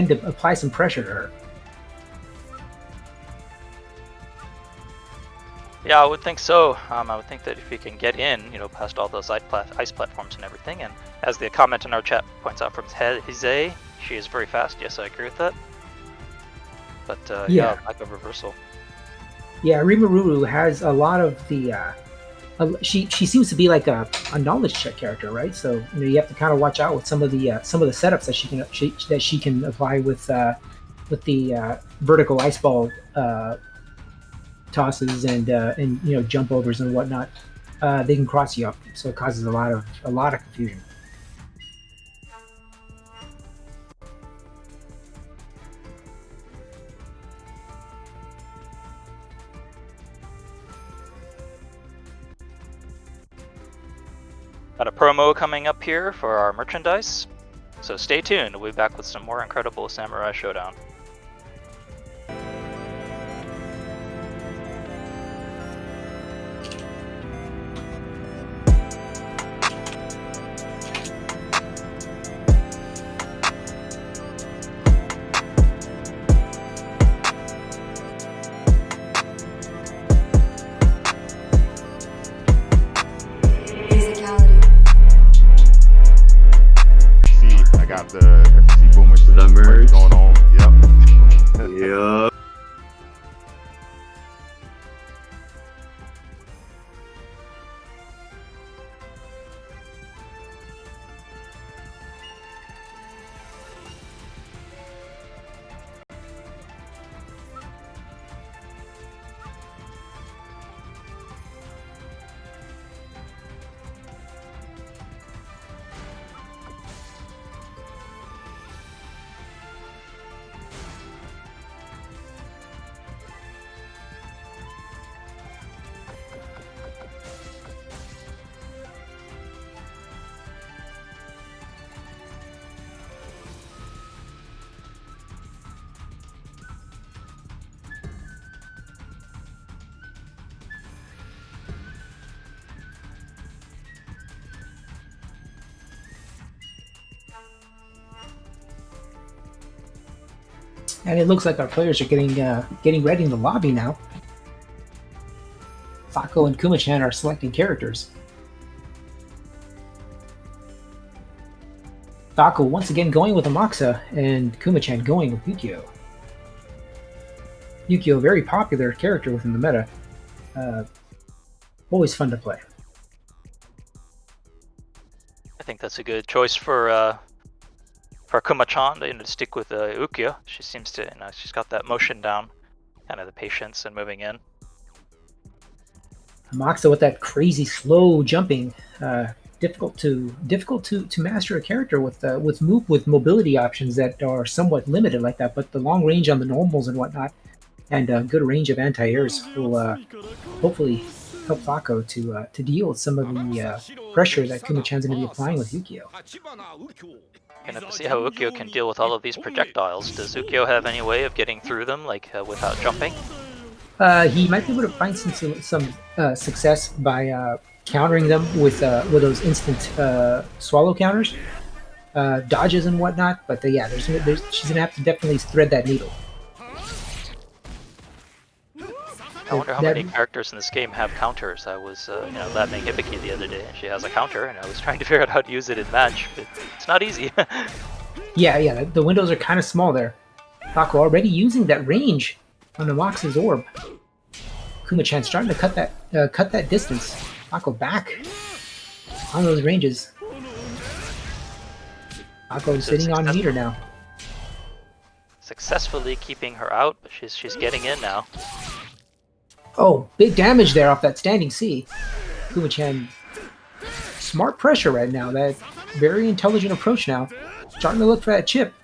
Speaker 3: to apply some pressure to her.
Speaker 4: Yeah, I would think so. I would think that if you can get in, past all those ice platforms and everything, and as the comment in our chat points out from Hzeh, she is very fast. Yes, I agree with that. But yeah, lack of reversal. Yeah,
Speaker 3: Rimururu has a lot of the. She seems to be like a knowledge check character, right? So you have to kind of watch out with some of the setups that she can apply with the vertical ice ball tosses and jump overs and whatnot. They can cross you up, so it causes a lot of confusion.
Speaker 4: Got a promo coming up here for our merchandise, so stay tuned. We'll be back with some more incredible Samurai Shodown.
Speaker 1: Got the FCC Boomers
Speaker 2: The merge
Speaker 1: going on. Yep.
Speaker 2: Yep.
Speaker 3: And it looks like our players are getting ready in the lobby now. Thaco and Kumachan are selecting characters. Taco once again going with Amaxa, and Kumachan going with Yukio. Yukio, a very popular character within the meta. Always fun to play.
Speaker 4: I think that's a good choice for Kumachan to stick with Ukyo. She seems to, she's got that motion down, kind of the patience and moving in.
Speaker 3: Amaxa with that crazy slow jumping, difficult to master a character with mobility options that are somewhat limited like that. But the long range on the normals and whatnot, and good range of anti-airs will hopefully help Taco to deal with some of the pressure that Kumachan's going to be applying with Yukio.
Speaker 4: Gonna have to see how Ukyo can deal with all of these projectiles. Does Ukyo have any way of getting through them, like without jumping?
Speaker 3: He might be able to find some success by countering them with those instant swallow counters, dodges and whatnot. But yeah, she's gonna have to definitely thread that needle.
Speaker 4: I wonder how many characters in this game have counters. I was, labbing Hibiki the other day, and she has a counter, and I was trying to figure out how to use it in match, but it's not easy.
Speaker 3: Yeah, the windows are kind of small there. Taco already using that range on Amaxa's orb. Kumachan starting to cut that distance. Taco back on those ranges. Taco sitting on meter now.
Speaker 4: Successfully keeping her out, but she's getting in now.
Speaker 3: Oh, big damage there off that standing C. Kumachan, smart pressure right now. That very intelligent approach now. Starting to look for that chip.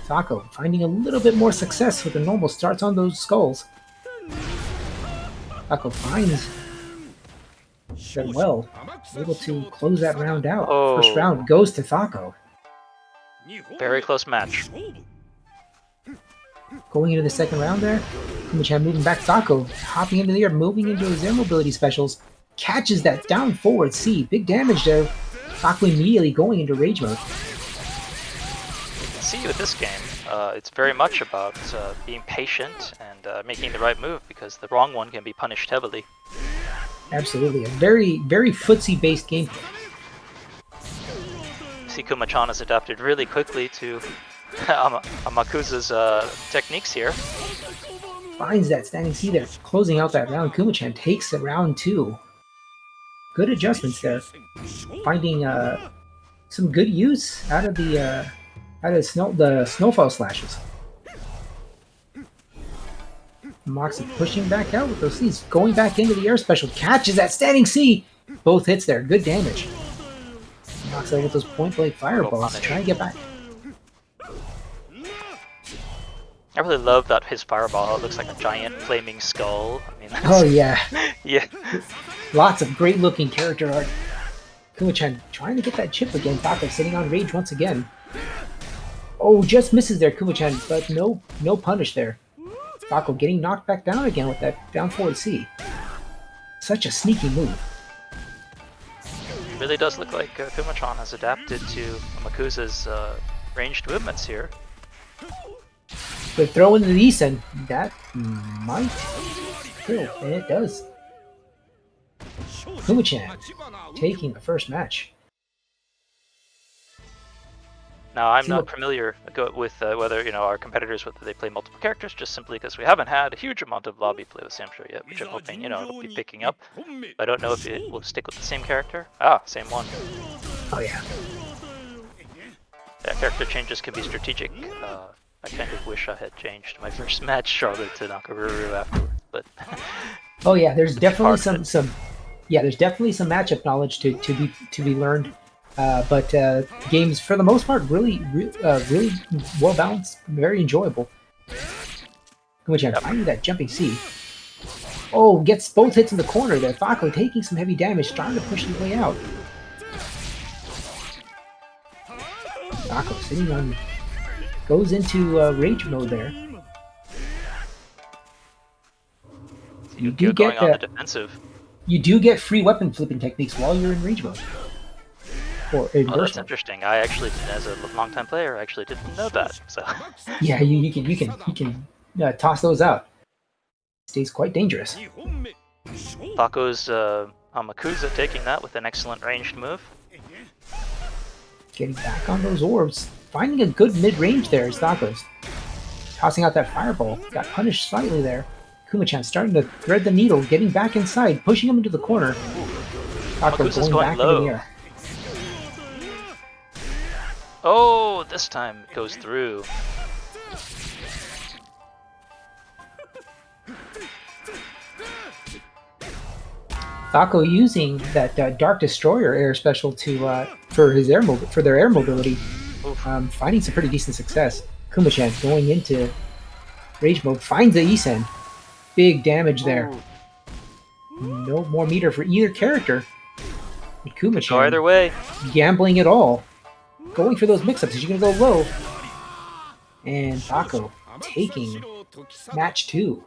Speaker 3: Taco finding a little bit more success with the normal starts on those skulls. Taco finds them well. Able to close that round out.
Speaker 4: Oh.
Speaker 3: First round goes to Taco.
Speaker 4: Very close match.
Speaker 3: Going into the second round there, Kumachan moving back. Taco hopping into the air, moving into his air mobility specials. Catches that down forward C. Big damage there. Taco immediately going into rage mode.
Speaker 4: You can see with this game, it's very much about being patient and making the right move, because the wrong one can be punished heavily.
Speaker 3: Absolutely. A very, very footsie-based gameplay.
Speaker 4: See, Kumachan has adapted really quickly to Amakusa's techniques here.
Speaker 3: Finds that standing C there, closing out that round. Kumachan takes it round 2. Good adjustments there. Finding some good use out of the snowfall slashes. Moxie pushing back out with those C's, going back into the air special, catches that standing C. Both hits there, good damage. Moxie with those point blank fireballs, trying to get back.
Speaker 4: I really love that his fireball. It looks like a giant flaming skull. I mean,
Speaker 3: Oh yeah,
Speaker 4: yeah.
Speaker 3: lots of great looking character art. Kumachan trying to get that chip again. Taco sitting on rage once again. Oh, just misses there, Kumachan, but no punish there. Taco getting knocked back down again with that down forward C. Such a sneaky move.
Speaker 4: It really does look like Kumachan has adapted to Amakusa's ranged movements here.
Speaker 3: But throw in the Lee-Sen, that might kill, and it does. Kumachan taking the first match.
Speaker 4: Now, I'm not familiar with whether our competitors, whether they play multiple characters, just simply because we haven't had a huge amount of lobby play with Samsho yet, which I'm hoping it'll be picking up. I don't know if it will stick with the same character. Ah, same one.
Speaker 3: Oh yeah.
Speaker 4: Yeah, character changes can be strategic. I kind of wish I had changed my first match Charlotte to Nakaruru afterwards, but
Speaker 3: oh yeah, there's definitely some matchup knowledge to be learned. But games for the most part really well balanced, very enjoyable. Kumachan finding that jumping C. Oh, gets both hits in the corner there. Taco taking some heavy damage, trying to push his way out. Taco sitting on, goes into rage mode there. You do get
Speaker 4: on the defensive.
Speaker 3: You do get free weapon flipping techniques while you're in rage mode. Or in
Speaker 4: that's interesting. I actually, as a long-time player, I actually didn't know that. So
Speaker 3: yeah, you can toss those out. Stays quite dangerous.
Speaker 4: Taco's Amakusa taking that with an excellent ranged move.
Speaker 3: Getting back on those orbs. Finding a good mid-range there is Thako's. Tossing out that fireball. Got punished slightly there. Kumachan starting to thread the needle, getting back inside, pushing him into the corner. Thako going back
Speaker 4: low.
Speaker 3: in the air.
Speaker 4: Oh, this time it goes through.
Speaker 3: Thako using that Dark Destroyer air special to for their air mobility, finding some pretty decent success. Kumachan going into rage mode, finds the Isen. Big damage there. No more meter for either character. And Kumachan
Speaker 4: Go either way.
Speaker 3: gambling it all. Going for those mix-ups. Is she going to go low? And Thako taking match 2.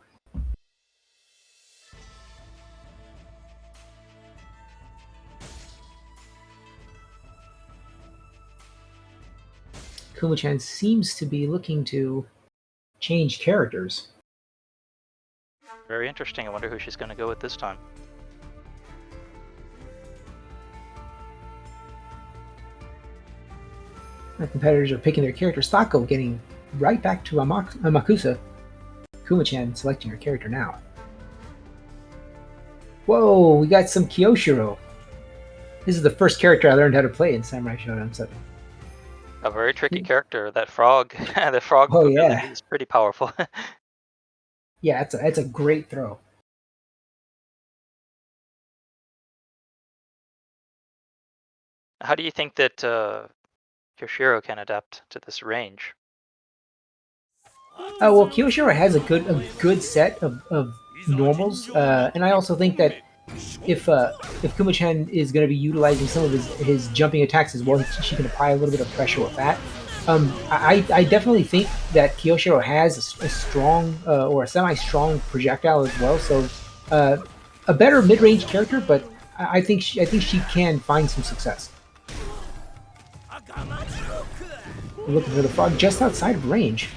Speaker 3: Kumachan seems to be looking to change characters.
Speaker 4: Very interesting. I wonder who she's going to go with this time.
Speaker 3: The competitors are picking their characters. Thako getting right back to Amakusa. Kumachan selecting her character now. Whoa, we got some Kyoshiro. This is the first character I learned how to play in Samurai Shodown 7.
Speaker 4: A very tricky character. That frog, the frog
Speaker 3: Oh,
Speaker 4: ability
Speaker 3: yeah.
Speaker 4: is pretty powerful.
Speaker 3: Yeah, it's a great throw.
Speaker 4: How do you think that Kyoshiro can adapt to this range?
Speaker 3: Well, Kyoshiro has a good set of normals, and I also think that if Kumachan is going to be utilizing some of his jumping attacks as well, she can apply a little bit of pressure with that. I definitely think that Kyoshiro has a strong or a semi-strong projectile as well. So a better mid-range character, but I think she can find some success. We're looking for the frog just outside of range.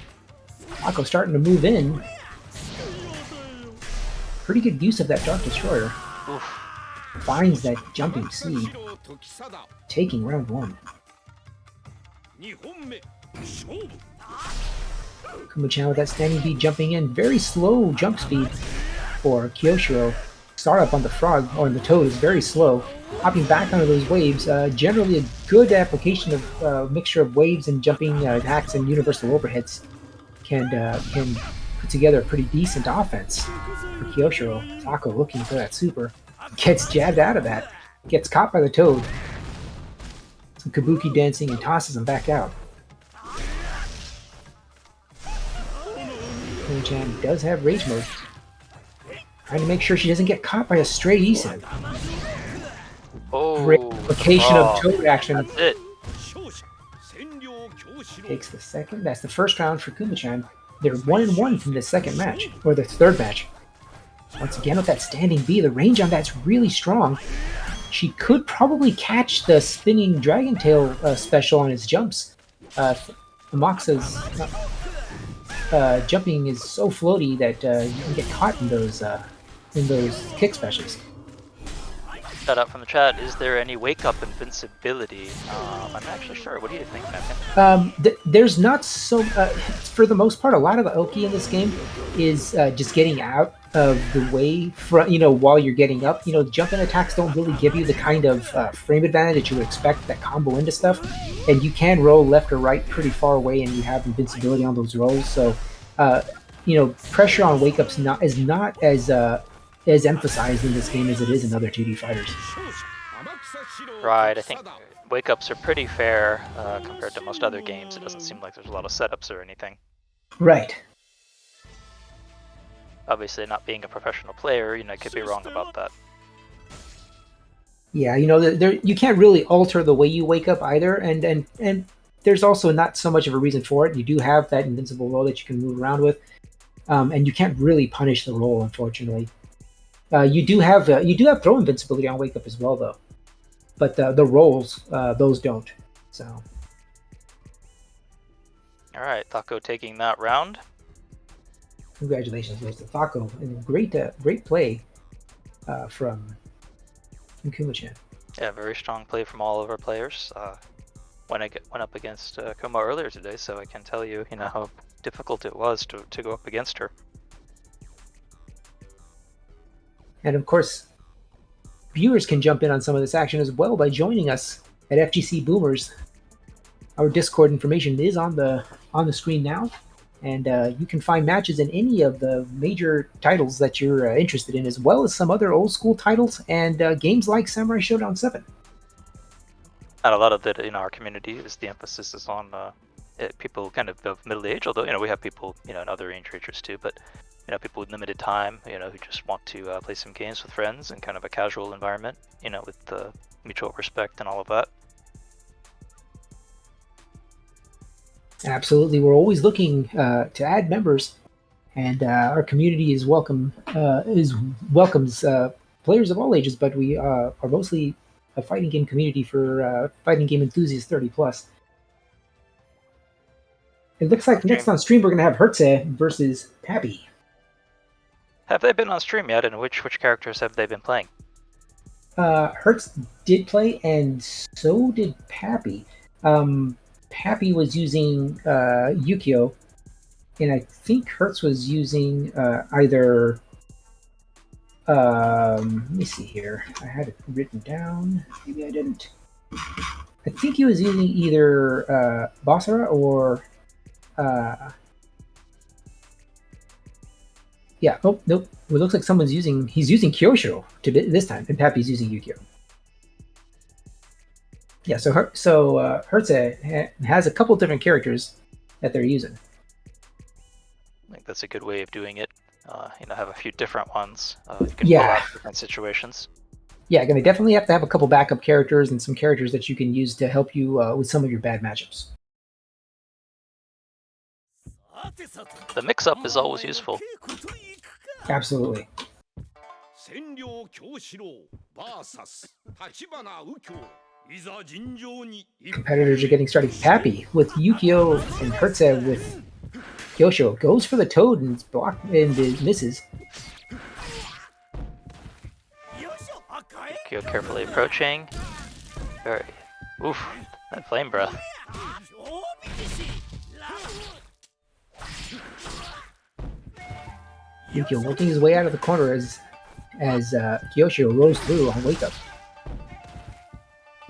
Speaker 3: Thako starting to move in. Pretty good use of that Dark Destroyer.
Speaker 4: Oof.
Speaker 3: Finds that jumping C. Taking round 1. Kumachan with that standing B jumping in. Very slow jump speed for Kyoshiro. Startup on the frog, or on the toad, is very slow. Hopping back onto those waves. Generally a good application of mixture of waves and jumping attacks and universal overheads can put together a pretty decent offense for Kyoshiro. Thako looking for that super. Gets jabbed out of that. Gets caught by the toad. Some kabuki dancing and tosses him back out. Kumachan does have rage mode. Trying to make sure she doesn't get caught by a stray Isen.
Speaker 4: Oh,
Speaker 3: Great application of toad action.
Speaker 4: That's it.
Speaker 3: Takes the second. That's the first round for Kumachan. They're 1-1 from the second match, or the third match. Once again with that standing B, the range on that's really strong. She could probably catch the spinning Dragon Tail special on his jumps. Amakusa's jumping is so floaty that you can get caught in those kick specials.
Speaker 4: Shout out from the chat. Is there any wake up invincibility? I'm not actually sure. What do you think, Matthew?
Speaker 3: There's not so. For the most part, a lot of the Oki in this game is just getting out of the way while you're getting up. Jumping attacks don't really give you the kind of frame advantage that you would expect that combo into stuff, and you can roll left or right pretty far away, and you have invincibility on those rolls. So, pressure on wake ups is not as emphasized in this game as it is in other 2D fighters.
Speaker 4: Right. I think wake ups are pretty fair compared to most other games. It doesn't seem like there's a lot of setups or anything.
Speaker 3: Right.
Speaker 4: Obviously, not being a professional player, I could be wrong about that.
Speaker 3: Yeah, you can't really alter the way you wake up either, and there's also not so much of a reason for it. You do have that invincible roll that you can move around with, and you can't really punish the roll, unfortunately. You do have throw invincibility on wake up as well, though, but the rolls those don't. So.
Speaker 4: All right, Thako taking that round.
Speaker 3: Congratulations goes to Thako, and great play from Kumachan.
Speaker 4: Yeah, very strong play from all of our players. went up against Kuma earlier today, so I can tell you, how difficult it was to go up against her.
Speaker 3: And of course, viewers can jump in on some of this action as well by joining us at FGC Boomers. Our Discord information is on the screen now, and you can find matches in any of the major titles that you're interested in, as well as some other old school titles and games like Samurai Shodown 7.
Speaker 4: And a lot of it in our community is the emphasis is on people kind of middle age, although we have people in other age ranges too, but people with limited time, who just want to play some games with friends in kind of a casual environment, with mutual respect and all of that.
Speaker 3: Absolutely, we're always looking to add members, and our community is welcomes players of all ages. But we are mostly a fighting game community for fighting game enthusiasts 30+. It looks like next on stream we're going to have Herze versus Tabby.
Speaker 4: Have they been on stream yet, and which characters have they been playing?
Speaker 3: Herze did play, and so did Pappy. Pappy was using Yukio, and I think Herze was using either. Let me see here. I had it written down. Maybe I didn't. I think he was using either Basara or. Yeah. Oh nope. It looks like he's using Kyosho this time, and Pappy's using Yukio. Yeah, so Herze has a couple different characters that they're using.
Speaker 4: I think that's a good way of doing it. Have a few different ones. You can pull out different situations.
Speaker 3: Yeah, going to definitely have to have a couple backup characters and some characters that you can use to help you with some of your bad matchups.
Speaker 4: The mix-up is always useful.
Speaker 3: Absolutely. Competitors are getting started. Pappy with Yukio and Herze with Kyosho goes for the toad and it's blocked and it misses.
Speaker 4: Yukio carefully approaching. Oof, that flame breath.
Speaker 3: Yukio working his way out of the corner as Kyosho rolls through on wake up.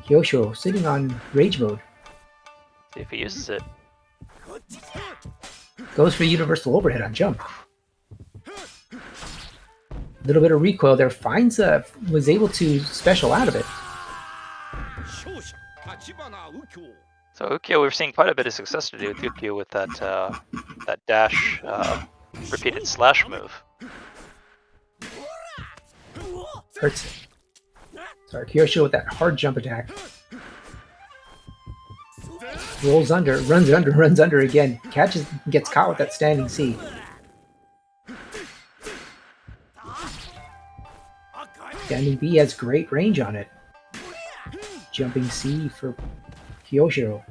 Speaker 3: Kyosho sitting on rage mode.
Speaker 4: See if he uses it.
Speaker 3: Goes for universal overhead on jump. A little bit of recoil there. Was able to special out of it.
Speaker 4: So Ukyo, we're seeing quite a bit of success today with Ukyo with that dash repeated slash move.
Speaker 3: Hurts. Sorry, Kyosho with that hard jump attack. Rolls under, runs under again. Gets caught with that standing C. Standing B has great range on it. Jumping C for Kyosho.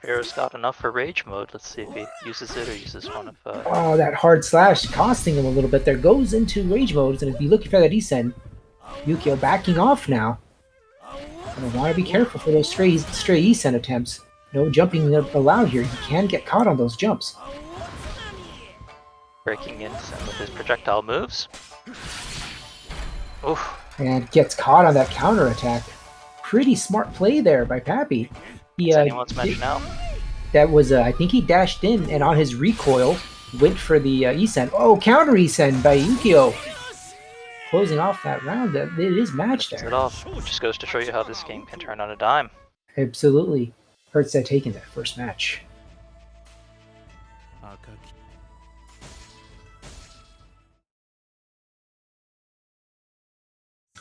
Speaker 4: Herze got enough for rage mode. Let's see if he uses it or uses one of.
Speaker 3: Oh, that hard slash costing him a little bit there. Goes into rage mode, and be looking for that Isen. Yukio backing off now. I want to be careful for those stray Isen attempts. No jumping allowed here. He can get caught on those jumps.
Speaker 4: Breaking in with his projectile moves. Oof.
Speaker 3: And gets caught on that counter attack. Pretty smart play there by Pappy.
Speaker 4: Anyone's match now.
Speaker 3: That was, I think he dashed in and on his recoil went for the Isen. Oh, counter Isen by Yukio. Closing off that round. It is match there.
Speaker 4: It off. Just goes to show you how this game can turn on a dime.
Speaker 3: Absolutely. Herze taking that first match.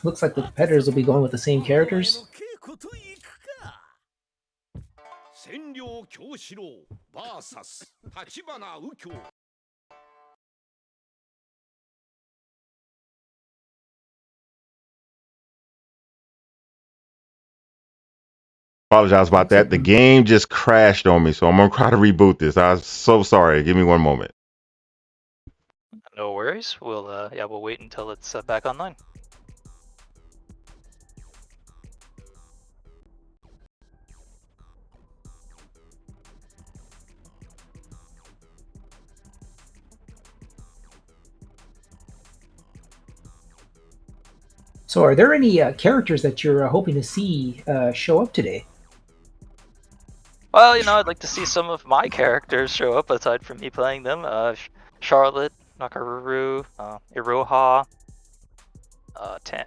Speaker 3: Looks like the competitors will be going with the same characters.
Speaker 1: Apologize about that. The game just crashed on me, so I'm gonna try to reboot this. I'm so sorry. Give me one moment.
Speaker 4: No worries. We'll wait until it's back online.
Speaker 3: So, are there any characters that you're hoping to see show up today?
Speaker 4: Well, I'd like to see some of my characters show up aside from me playing them. Charlotte, Nakaruru, Iroha.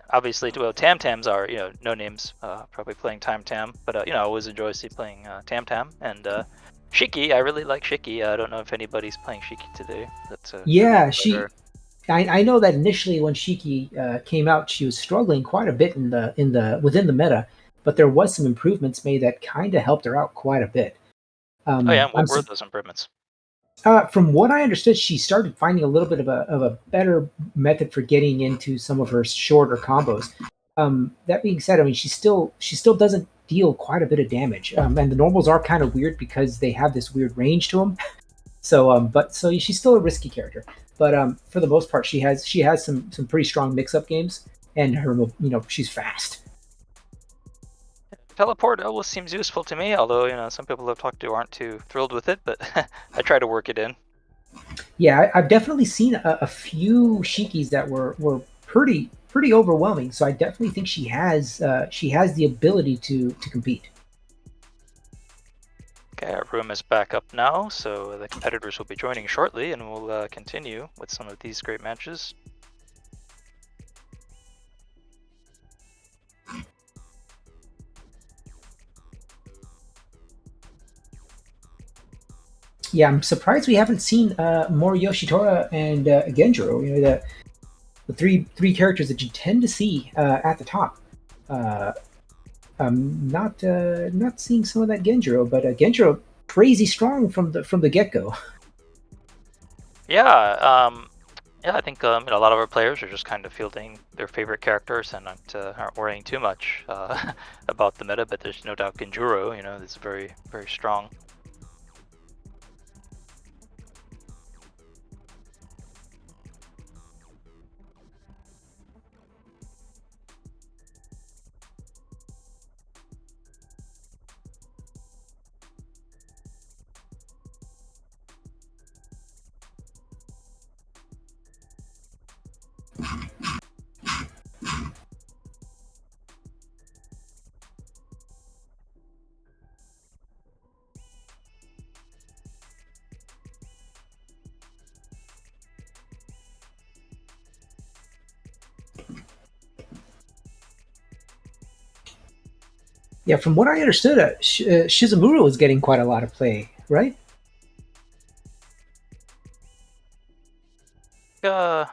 Speaker 4: Obviously, well, Tam Tams are no names. Probably playing Time Tam, but I always enjoy playing Tam Tam and Shiki. I really like Shiki. I don't know if anybody's playing Shiki today. That's
Speaker 3: Yeah, I know that initially when Shiki came out, she was struggling quite a bit within the meta, but there was some improvements made that kind of helped her out quite a bit.
Speaker 4: Oh yeah, and what were those improvements?
Speaker 3: From what I understood, she started finding a little bit of a better method for getting into some of her shorter combos. That being said, I mean she still doesn't deal quite a bit of damage, and the normals are kind of weird because they have this weird range to them. So she's still a risky character, but for the most part, she has some pretty strong mix-up games, and her she's fast.
Speaker 4: Teleport always seems useful to me, although some people I've talked to aren't too thrilled with it, but I try to work it in.
Speaker 3: Yeah, I've definitely seen a few Shikis that were pretty overwhelming. So I definitely think she has the ability to compete.
Speaker 4: Okay, our room is back up now, so the competitors will be joining shortly, and we'll continue with some of these great matches.
Speaker 3: Yeah, I'm surprised we haven't seen more Yoshitora and Genjuro. The three characters that you tend to see at the top. I'm not seeing some of that Genjuro, but Genjuro crazy strong from the get go.
Speaker 4: Yeah, I think a lot of our players are just kind of fielding their favorite characters and aren't worrying too much about the meta. But there's no doubt Genjuro, is very very strong.
Speaker 3: Yeah, from what I understood, Shizumura was getting quite a lot of play, right?
Speaker 4: Yeah,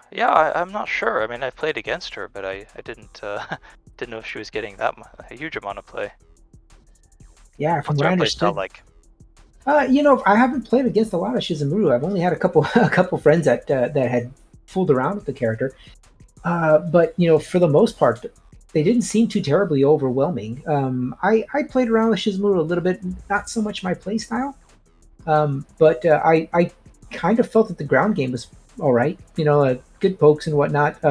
Speaker 4: I'm not sure. I mean, I played against her, but I didn't didn't know if she was getting a huge amount of play.
Speaker 3: Yeah, from
Speaker 4: What's
Speaker 3: what I
Speaker 4: her
Speaker 3: understood,
Speaker 4: playstyle like?
Speaker 3: I haven't played against a lot of Shizumura. I've only had a couple friends that had fooled around with the character. But for the most part, they didn't seem too terribly overwhelming. I played around with Shizumura a little bit, not so much my play style, but I kind of felt that the ground game was all right. Good pokes and whatnot.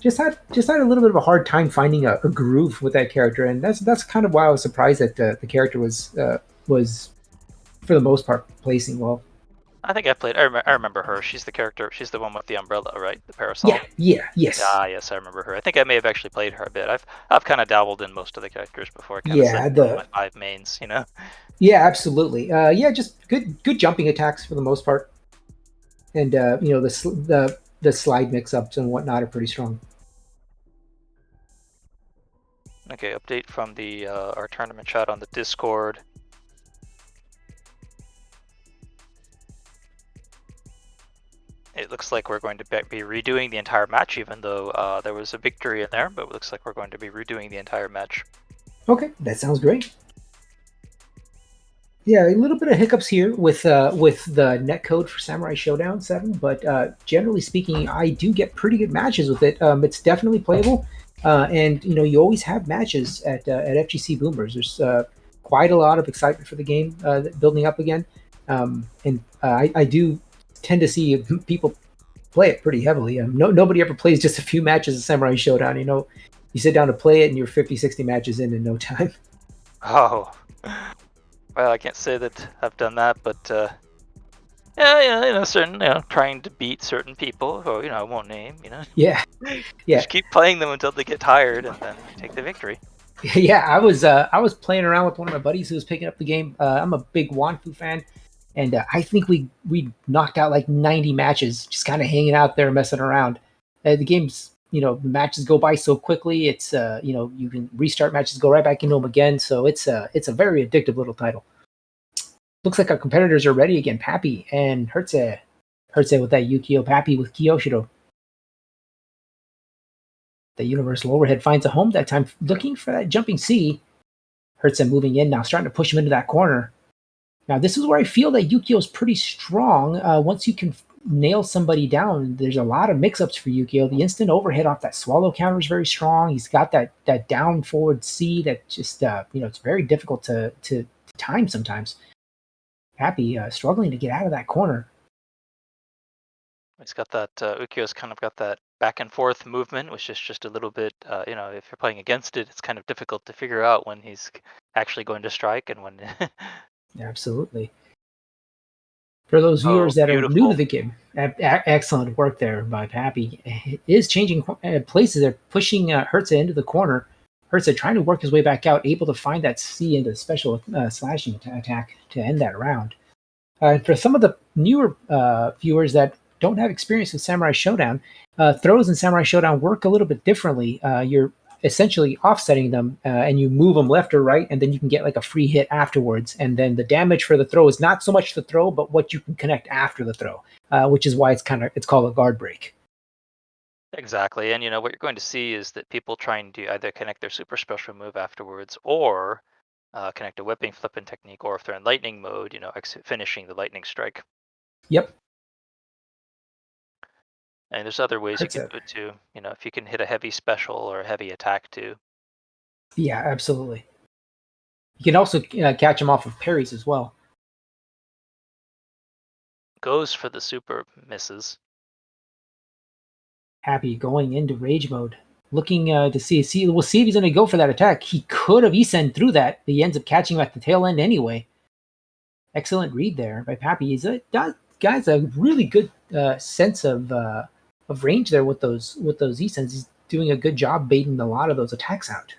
Speaker 3: Just had a little bit of a hard time finding a groove with that character, and that's kind of why I was surprised that the character was for the most part placing well.
Speaker 4: I think I played. I remember her. She's the character. She's the one with the umbrella, right? The parasol.
Speaker 3: Yes.
Speaker 4: Ah, yes, I remember her. I think I may have actually played her a bit. I've kind of dabbled in most of the characters before. My 5 mains,
Speaker 3: Yeah, absolutely. Just good jumping attacks for the most part, and the slide mix-ups and whatnot are pretty strong.
Speaker 4: Okay, update from the our tournament chat on the Discord. It looks like we're going to be redoing the entire match, even though there was a victory in there, but it looks like we're going to be redoing the entire match.
Speaker 3: Okay, that sounds great. Yeah, a little bit of hiccups here with the netcode for Samurai Shodown 7, but generally speaking, I do get pretty good matches with it. It's definitely playable, and you always have matches at FGC Boomers. There's quite a lot of excitement for the game building up again, and I do tend to see people play it pretty heavily. Nobody ever plays just a few matches of Samurai Shodown. You sit down to play it and you're 50, 60 matches in no time.
Speaker 4: Oh, well, I can't say that I've done that, but Yeah, certain, trying to beat certain people who, I won't name,
Speaker 3: Yeah, yeah,
Speaker 4: Just keep playing them until they get tired and then take the victory.
Speaker 3: yeah. I was playing around with one of my buddies who was picking up the game. I'm a big Wanfu fan, and I think we knocked out like 90 matches just kind of hanging out there messing around. The game's the matches go by so quickly. It's you can restart matches, go right back into them again. So it's a very addictive little title. Looks like our competitors are ready again. Pappy and Herze. Herze with that Yukio, Pappy with Kyoshiro. The universal overhead finds a home that time, looking for that jumping C. Herze moving in now, starting to push him into that corner. Now, this is where I feel that Yukio is pretty strong. Once you can nail somebody down, there's a lot of mix-ups for Yukio. The instant overhead off that swallow counter is very strong. He's got that down forward C that just it's very difficult to time sometimes. Happy struggling to get out of that corner.
Speaker 4: He's got that, Ukio's kind of got that back and forth movement, which is just a little bit, if you're playing against it, it's kind of difficult to figure out when he's actually going to strike and when.
Speaker 3: Absolutely. For those viewers that are new
Speaker 4: beautiful.
Speaker 3: to the game, excellent work there by Pappy. It is changing places. They're pushing Herze into the corner. Herze trying to work his way back out, able to find that C into special slashing attack to end that round. For some of the newer viewers that don't have experience with Samurai Shodown, throws in Samurai Shodown work a little bit differently. You're essentially offsetting them, and you move them left or right, and then you can get like a free hit afterwards. And then the damage for the throw is not so much the throw, but what you can connect after the throw, which is why it's called a guard break.
Speaker 4: Exactly, and what you're going to see is that people trying to either connect their super special move afterwards or connect a whipping flipping technique, or if they're in lightning mode, finishing the lightning strike.
Speaker 3: Yep.
Speaker 4: And there's other ways you
Speaker 3: Hurts
Speaker 4: can
Speaker 3: it.
Speaker 4: do it too. If you can hit a heavy special or a heavy attack too.
Speaker 3: Yeah, absolutely. You can also catch him off of parries as well.
Speaker 4: Goes for the super, misses.
Speaker 3: Happy going into rage mode, looking to see. We'll see if he's going to go for that attack. He could have Isen through that. He ends up catching him at the tail end anyway. Excellent read there by Pappy. He's guy's a really good sense of range there with those Isens. He's doing a good job baiting a lot of those attacks out.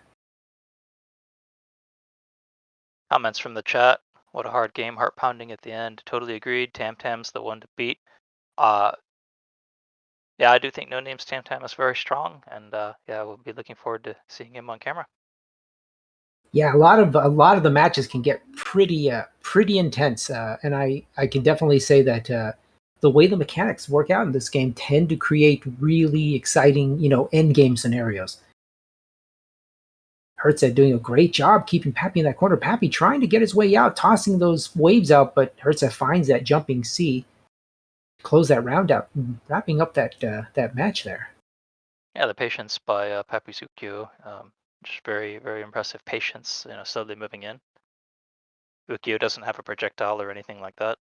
Speaker 4: Comments from the chat. What a hard game, heart pounding at the end. Totally agreed. Tam Tam's the one to beat. Yeah, I do think No Name's Tam Tam is very strong, and we'll be looking forward to seeing him on camera.
Speaker 3: Yeah, a lot of the matches can get pretty intense, and I can definitely say that the way the mechanics work out in this game tend to create really exciting end game scenarios. Herze doing a great job keeping Pappy in that corner. Pappy trying to get his way out, tossing those waves out, but Herze finds that jumping C, close that round out, wrapping up that match there.
Speaker 4: Yeah, the patience by Pappy Ukio, just very, very impressive patience. Slowly moving in. Ukio doesn't have a projectile or anything like that.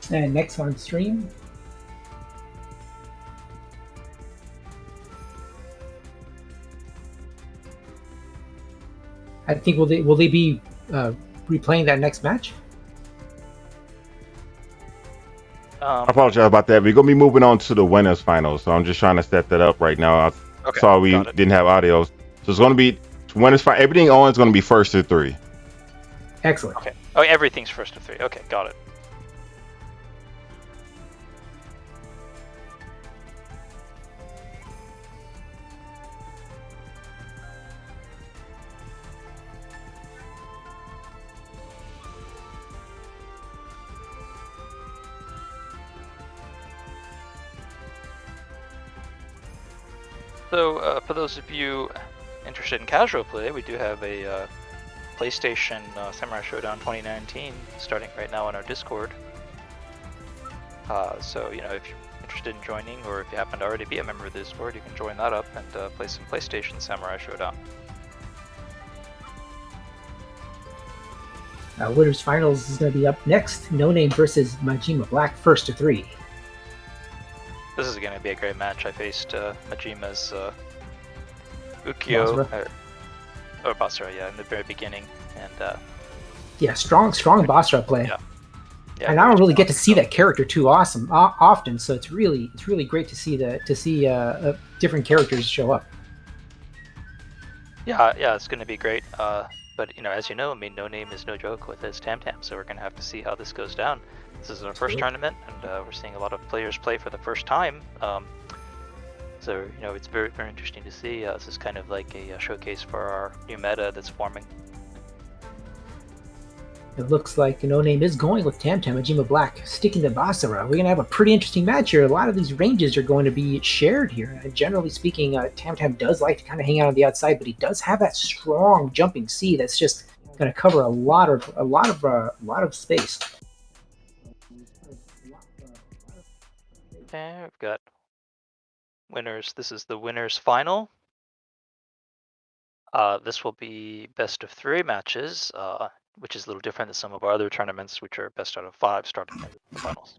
Speaker 3: And next on stream, I think will they be replaying that next match?
Speaker 1: I apologize about that. We're gonna be moving on to the winners finals, so I'm just trying to set that up right now. I saw we didn't have audio, so it's gonna be winners final. Everything on is gonna be first to 3.
Speaker 3: Excellent.
Speaker 4: Okay. Oh, everything's first to 3. Okay, got it. So, for those of you interested in casual play, we do have a PlayStation Samurai Shodown 2019 starting right now on our Discord. So, if you're interested in joining, or if you happen to already be a member of the Discord, you can join that up and play some PlayStation Samurai Shodown.
Speaker 3: Winners Finals is going to be up next. No Name versus Majima Black, first to 3.
Speaker 4: This is going to be a great match. I faced Majima's Ukyo, or Basra, yeah, in the very beginning. And
Speaker 3: yeah, strong Basra play.
Speaker 4: Yeah,
Speaker 3: and I don't really get to see that character too often, so it's really great to see different characters show up.
Speaker 4: Yeah, it's going to be great. But as you know, I mean, No Name is no joke with his Tam Tam, so we're going to have to see how this goes down. This is our first tournament, and we're seeing a lot of players play for the first time. So it's very interesting to see. This is kind of like a showcase for our new meta that's forming.
Speaker 3: It looks like No Name is going with Tam Tam, Majima Black sticking to Basara. We're going to have a pretty interesting match here. A lot of these ranges are going to be shared here. And generally speaking, Tam Tam does like to kind of hang out on the outside, but he does have that strong jumping C that's just going to cover a lot of space.
Speaker 4: Okay, we've got winners. This is the winners final. This will be best of 3 matches. Which is a little different than some of our other tournaments, which are best out of 5 starting in the finals.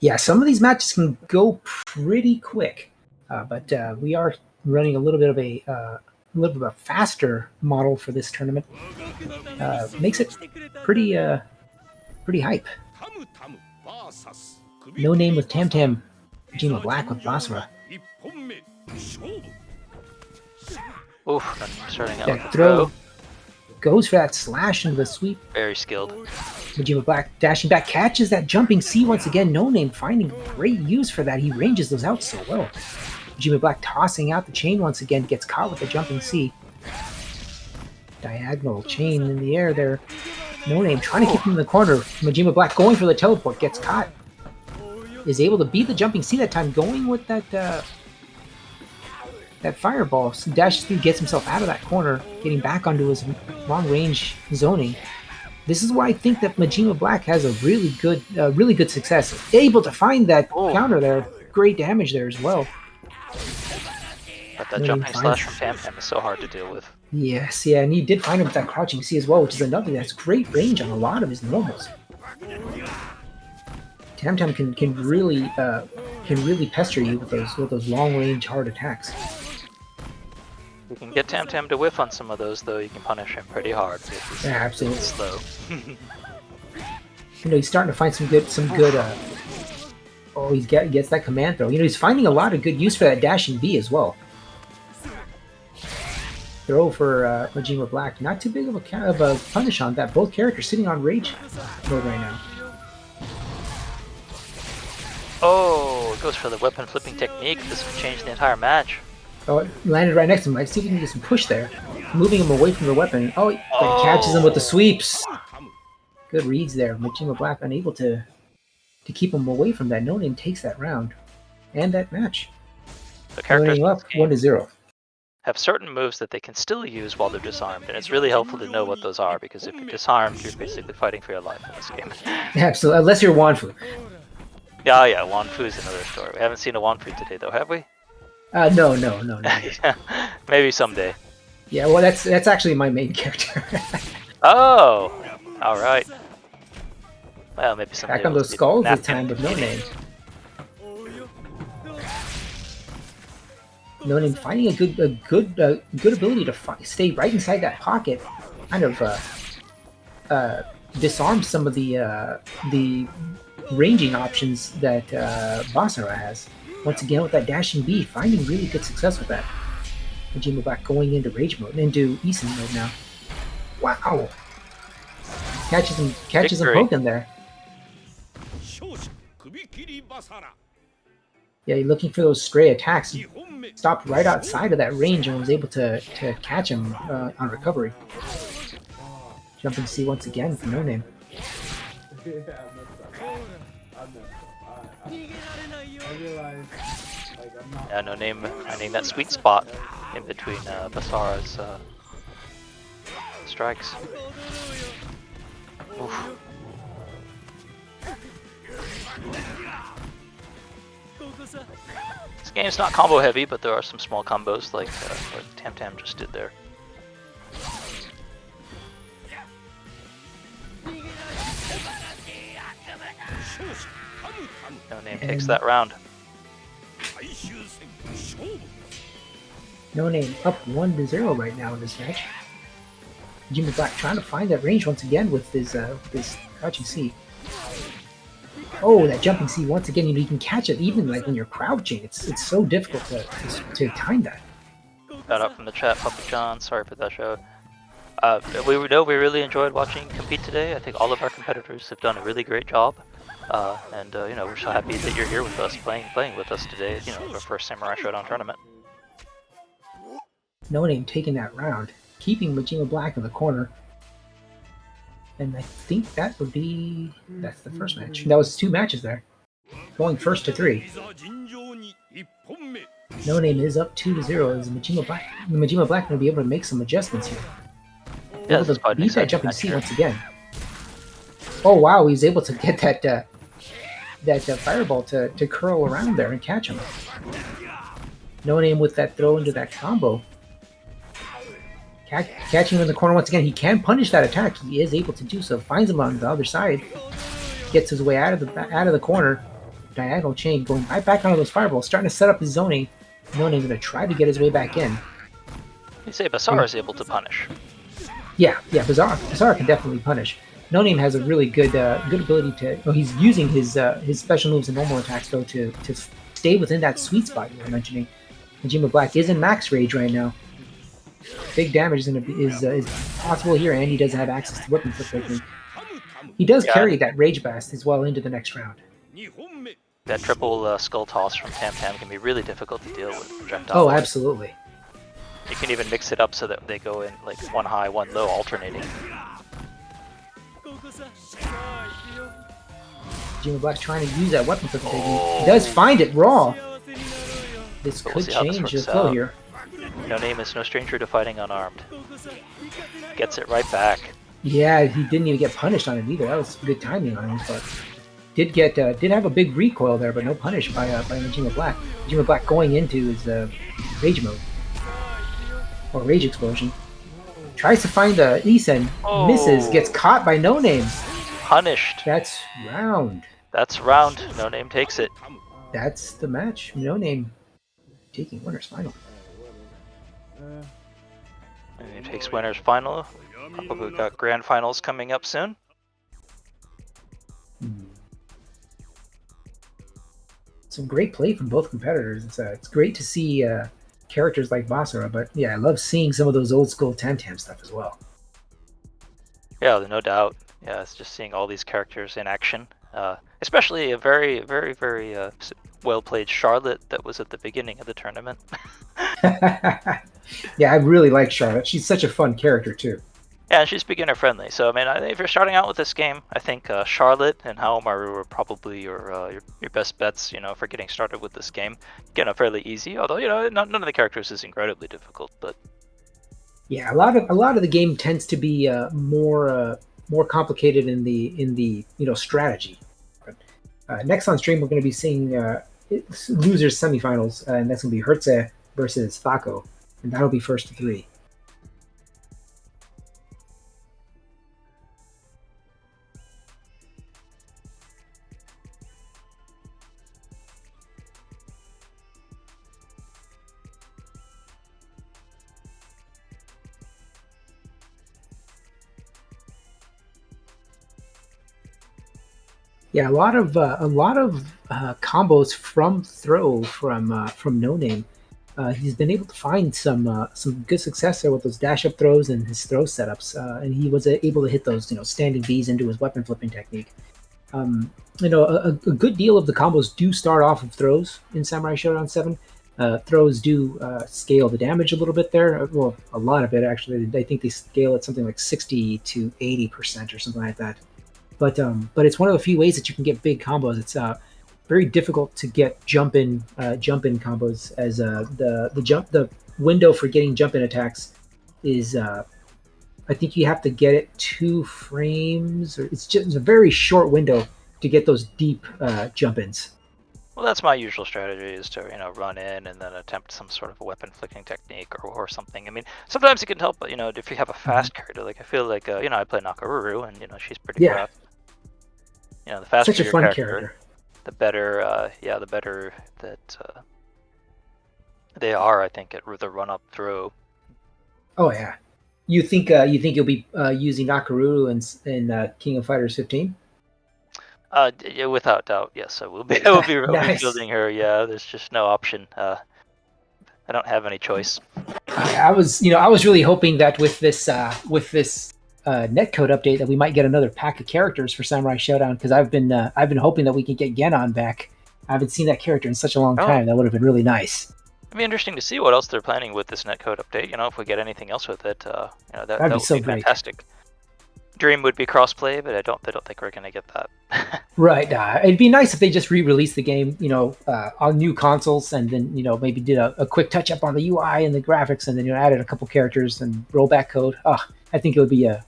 Speaker 3: Yeah, some of these matches can go pretty quick, but we are running a little bit of a faster model for this tournament. Makes it pretty hype. No Name with Tam Tam, Majima Black with Basra.
Speaker 4: Oof, starting out with
Speaker 3: That
Speaker 4: a throw.
Speaker 3: Goes for that slash into the sweep.
Speaker 4: Very skilled.
Speaker 3: Majima Black dashing back, catches that jumping C once again. No Name finding great use for that. He ranges those out so well. Majima Black tossing out the chain once again, gets caught with the jumping C. Diagonal chain in the air there. No Name trying to keep him in the corner. Majima Black going for the teleport, gets caught. Is able to beat the jumping C that time, going with that fireball. So dashes through, gets himself out of that corner, getting back onto his long-range zoning. This is why I think that Majima Black has a really good success. Able to find that counter there. Great damage there as well.
Speaker 4: But that jumping slash from Tam Tam is so hard to deal with.
Speaker 3: Yes, yeah, and he did find him with that crouching C as well, which is another that's great range on a lot of his normals. Tam Tam can really pester you with those long-range hard attacks.
Speaker 4: If you can get Tam Tam to whiff on some of those, though, you can punish him pretty hard.
Speaker 3: Yeah, absolutely.
Speaker 4: Slow.
Speaker 3: He's starting to find some good. He gets that command throw. He's finding a lot of good use for that dashing B as well. Throw for Majima Black. Not too big of a punish on that. Both characters sitting on rage mode right now.
Speaker 4: Oh, it goes for the weapon flipping technique. This would change the entire match.
Speaker 3: Oh, it landed right next to him. Let's see if we can get some push there. Moving him away from the weapon. Oh, he catches him with the sweeps. Good reads there. Majima Black unable to keep him away from that. No Name takes that round. And that match.
Speaker 4: The characters
Speaker 3: up 1-0.
Speaker 4: have certain moves that they can still use while they're disarmed, and it's really helpful to know what those are, because if you're disarmed, you're basically fighting for your life in this game.
Speaker 3: Absolutely, unless you're Wanfu.
Speaker 4: Yeah, Wanfu is another story. We haven't seen a Wanfu today, though, have we?
Speaker 3: No.
Speaker 4: Maybe someday.
Speaker 3: Yeah, well, that's actually my main character.
Speaker 4: Oh, all right. Well, maybe someday.
Speaker 3: Back on those skulls this time with No Name. No Name finding a good ability to stay right inside that pocket, kind of disarm some of the ranging options that Basara has. Once again with that dashing B, finding really good success with that. Majima Black going into rage mode, into Isin mode now. Wow! Catches him poking there. Yeah, you're looking for those stray attacks. He stopped right outside of that range and was able to catch him on recovery. Jumping C once again for No Name.
Speaker 4: Yeah, No Name finding that sweet spot in between Basara's strikes. Oof. This game's not combo heavy, but there are some small combos like what Tam Tam just did there. No Name takes that round.
Speaker 3: No Name up 1-0 right now in this match. Majima Black trying to find that range once again with his crouching C. Oh, that jumping C once again. You can catch it even like when you're crouching. It's so difficult to time that.
Speaker 4: Shout out from the chat, Papa John. Sorry for that show. We really enjoyed watching compete today. I think all of our competitors have done a really great job. We're so happy that you're here with us, playing with us today. Our first Samurai Shodown tournament.
Speaker 3: No Name taking that round, keeping Majima Black in the corner. And I think that's the first match. That was 2 matches there. Going first to 3. No Name is up 2-0 as Majima Black going to be able to make some adjustments here.
Speaker 4: Yeah,
Speaker 3: able to beat that jumping C once again. Oh wow, he's able to get that fireball to curl around there and catch him. No Name with that throw into that combo. Catching him in the corner once again. He can punish that attack. He is able to do so. Finds him on the other side. Gets his way out of the corner. Diagonal chain going right back onto those fireballs. Starting to set up his zoning. No Name going to try to get his way back in.
Speaker 4: You say Basara is able to punish.
Speaker 3: Yeah, Basara can definitely punish. No Name has a really good ability to. Oh, he's using his special moves and normal attacks though to stay within that sweet spot you were mentioning. Majima Black is in max rage right now. Big damage is possible here, and he doesn't have access to weapon flip. He does carry that rage blast as well into the next round.
Speaker 4: That triple skull toss from Tam Tam can be really difficult to deal with. Projectile.
Speaker 3: Oh, absolutely.
Speaker 4: You can even mix it up so that they go in like one high, one low, alternating.
Speaker 3: Majima Black's trying to use that weapon flip. He does find it raw. This could change the flow here.
Speaker 4: No Name is no stranger to fighting unarmed. Gets it right back.
Speaker 3: Yeah, he didn't even get punished on it either. That was good timing on him, but did have a big recoil there, but no punish by Majima Black. Majima Black going into his rage mode or rage explosion. Tries to find the Isen, misses, gets caught by No Name.
Speaker 4: Punished.
Speaker 3: That's round.
Speaker 4: No Name takes it.
Speaker 3: That's the match. No Name taking winner's final.
Speaker 4: No Name takes winner's final. Probably got grand finals coming up soon.
Speaker 3: Some great play from both competitors. It's great to see characters like Basara, but yeah, I love seeing some of those old school Tam Tam stuff as well.
Speaker 4: Yeah, no doubt. Yeah, it's just seeing all these characters in action. Especially a very, very, very well played Charlotte that was at the beginning of the tournament.
Speaker 3: Yeah, I really like Charlotte. She's such a fun character too.
Speaker 4: Yeah, and she's beginner friendly. So I mean, if you're starting out with this game, I think Charlotte and Haomaru are probably your best bets. For getting started with this game. Again, fairly easy. Although none of the characters is incredibly difficult, but
Speaker 3: yeah, a lot of the game tends to be more complicated in the strategy. Next on stream, we're going to be seeing losers semifinals, and that's going to be Herze versus Thaco, and that'll be first to 3. Yeah, a lot of combos from throw from No Name. He's been able to find some good success there with those dash up throws and his throw setups, and he was able to hit those standing Bs into his weapon flipping technique. A good deal of the combos do start off with throws in Samurai Shodown 7. Throws do scale the damage a little bit there. Well, a lot of it actually. I think they scale it something like 60 to 80% or something like that. But it's one of the few ways that you can get big combos. It's very difficult to get jump in combos, as the window for getting jump in attacks is I think you have to get it 2 frames, or it's a very short window to get those deep jump ins.
Speaker 4: Well, that's my usual strategy, is to run in and then attempt some sort of a weapon flicking technique or something. I mean, sometimes it can help, but if you have a fast character, like I feel like I play Nakaruru, and she's pretty fast. The faster
Speaker 3: such a
Speaker 4: your
Speaker 3: fun
Speaker 4: character. the better the better that they are, I think, at the run up through.
Speaker 3: Oh yeah. You think you'll be using Nakaruru in King of Fighters 15?
Speaker 4: Yeah, without doubt, yes, I will be. I will be,
Speaker 3: Nice.
Speaker 4: fielding her. Yeah, there's just no option. I don't have any choice.
Speaker 3: I was really hoping that with this netcode update that we might get another pack of characters for Samurai Shodown, because I've been hoping that we can get Genon back. I haven't seen that character in such a long time. That would have been really nice.
Speaker 4: It'd be interesting to see what else they're planning with this netcode update. If we get anything else with it, that would
Speaker 3: so
Speaker 4: be
Speaker 3: great.
Speaker 4: fantastic. Dream would be crossplay, but I don't think we're gonna get that.
Speaker 3: Right. It'd be nice if they just re-released the game, on new consoles, and then maybe did a quick touch-up on the UI and the graphics, and then added a couple characters and rollback code. I think it would be a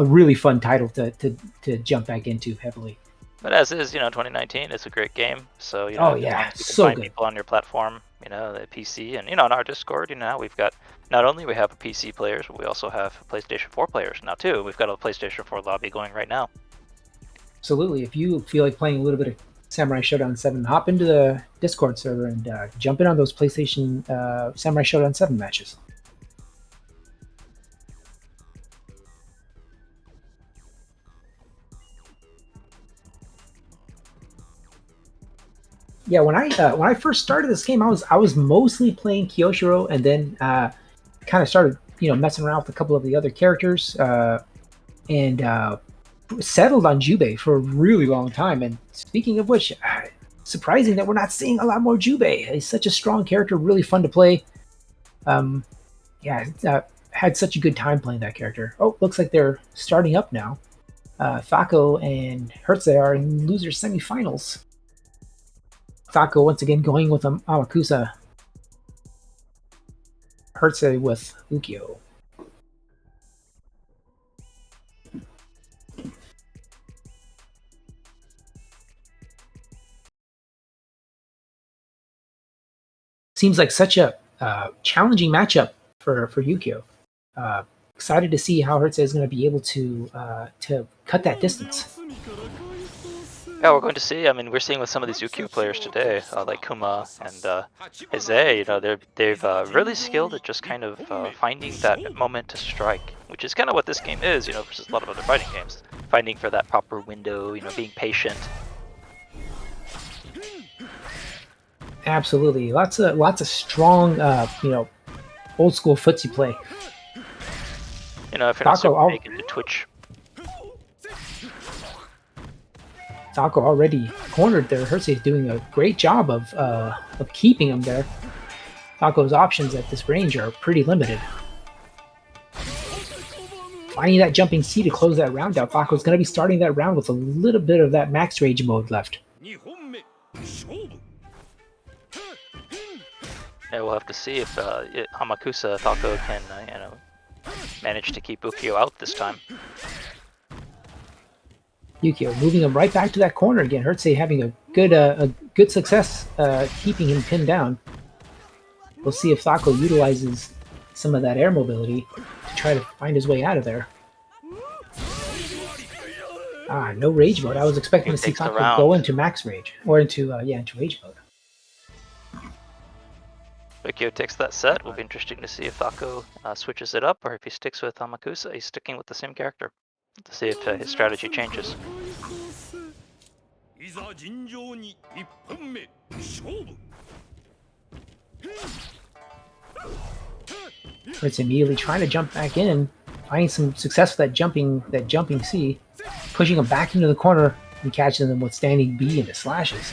Speaker 3: really fun title to jump back into heavily.
Speaker 4: But as is, 2019, it's a great game. So you
Speaker 3: so
Speaker 4: find
Speaker 3: good.
Speaker 4: people on your platform, the PC, and on our Discord, now we've got not only we have a PC players, but we also have PlayStation 4 players now too. We've got a PlayStation 4 lobby going right now.
Speaker 3: Absolutely. If you feel like playing a little bit of Samurai Shodown 7, hop into the Discord server and jump in on those PlayStation Samurai Shodown 7 matches. Yeah, when I first started this game, I was mostly playing Kyoshiro, and then kind of started messing around with a couple of the other characters, and settled on Jubei for a really long time. And speaking of which, surprising that we're not seeing a lot more Jubei. He's such a strong character, really fun to play. Had such a good time playing that character. Oh, looks like they're starting up now. Thaco and Herze are in losers semifinals. Thaco once again going with Amakusa. Herze with Ukyo. Seems like such a challenging matchup for Ukyo. Excited to see how Herze is going to be able to cut that distance.
Speaker 4: Yeah, we're going to see. I mean, we're seeing with some of these Ukyo players today, like Kuma and Hzeh, they've really skilled at just kind of finding that moment to strike, which is kind of what this game is, versus a lot of other fighting games. Finding for that proper window, being patient.
Speaker 3: Absolutely, lots of strong, old school footsie play.
Speaker 4: If you're not super big into Twitch.
Speaker 3: Thaco already cornered there. Herze is doing a great job of keeping him there. Thaco's options at this range are pretty limited. Finding that jumping C to close that round out. Thaco's going to be starting that round with a little bit of that max rage mode left.
Speaker 4: Yeah, we'll have to see if Hamakusa Thaco can manage to keep Ukyo out this time.
Speaker 3: Ukyo moving him right back to that corner again. Herze having a good success keeping him pinned down. We'll see if Thaco utilizes some of that air mobility to try to find his way out of there. No rage mode. I was expecting to see Thaco go into max rage or into rage mode.
Speaker 4: Ukyo takes that set. Will be interesting to see if Thaco switches it up or if he sticks with Hamakusa. He's sticking with the same character. To see if his strategy changes.
Speaker 3: It's immediately trying to jump back in, finding some success with that jumping C, pushing him back into the corner and catching them with standing B into slashes.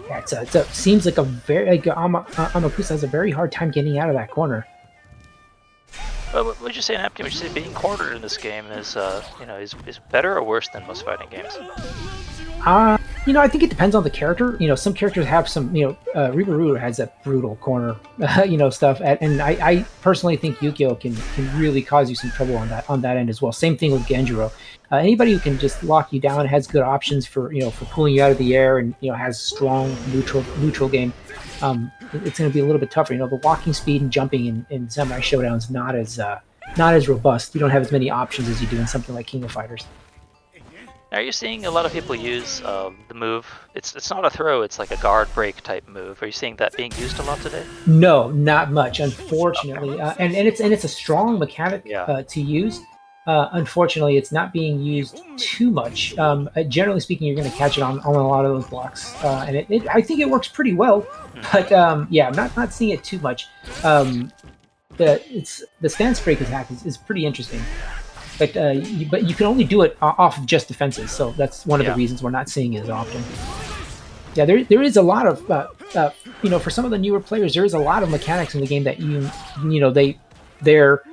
Speaker 3: Yeah, it seems like Amakusa has a very hard time getting out of that corner.
Speaker 4: Well, would you say, Napkin? Would you say being cornered in this game is better or worse than most fighting games?
Speaker 3: I think it depends on the character. Some characters have some. Ribaru has that brutal corner, stuff. And I personally think Ukyo can really cause you some trouble on that end as well. Same thing with Genjuro. Anybody who can just lock you down has good options for pulling you out of the air and has strong neutral game. It's going to be a little bit tougher. The walking speed and jumping in Samurai Shodown is not as robust. You don't have as many options as you do in something like King of Fighters.
Speaker 4: Are you seeing a lot of people use the move? It's not a throw, it's like a guard break type move. Are you seeing that being used a lot today?
Speaker 3: No, not much, unfortunately. And it's a strong mechanic to use. Unfortunately, it's not being used too much. Generally speaking, you're going to catch it on a lot of those blocks, and I think it works pretty well. But yeah, I'm not seeing it too much. The stance break attack is pretty interesting. But you can only do it off of just defenses, so that's one of the reasons we're not seeing it as often. Yeah, there is a lot of for some of the newer players, there is a lot of mechanics in the game that they're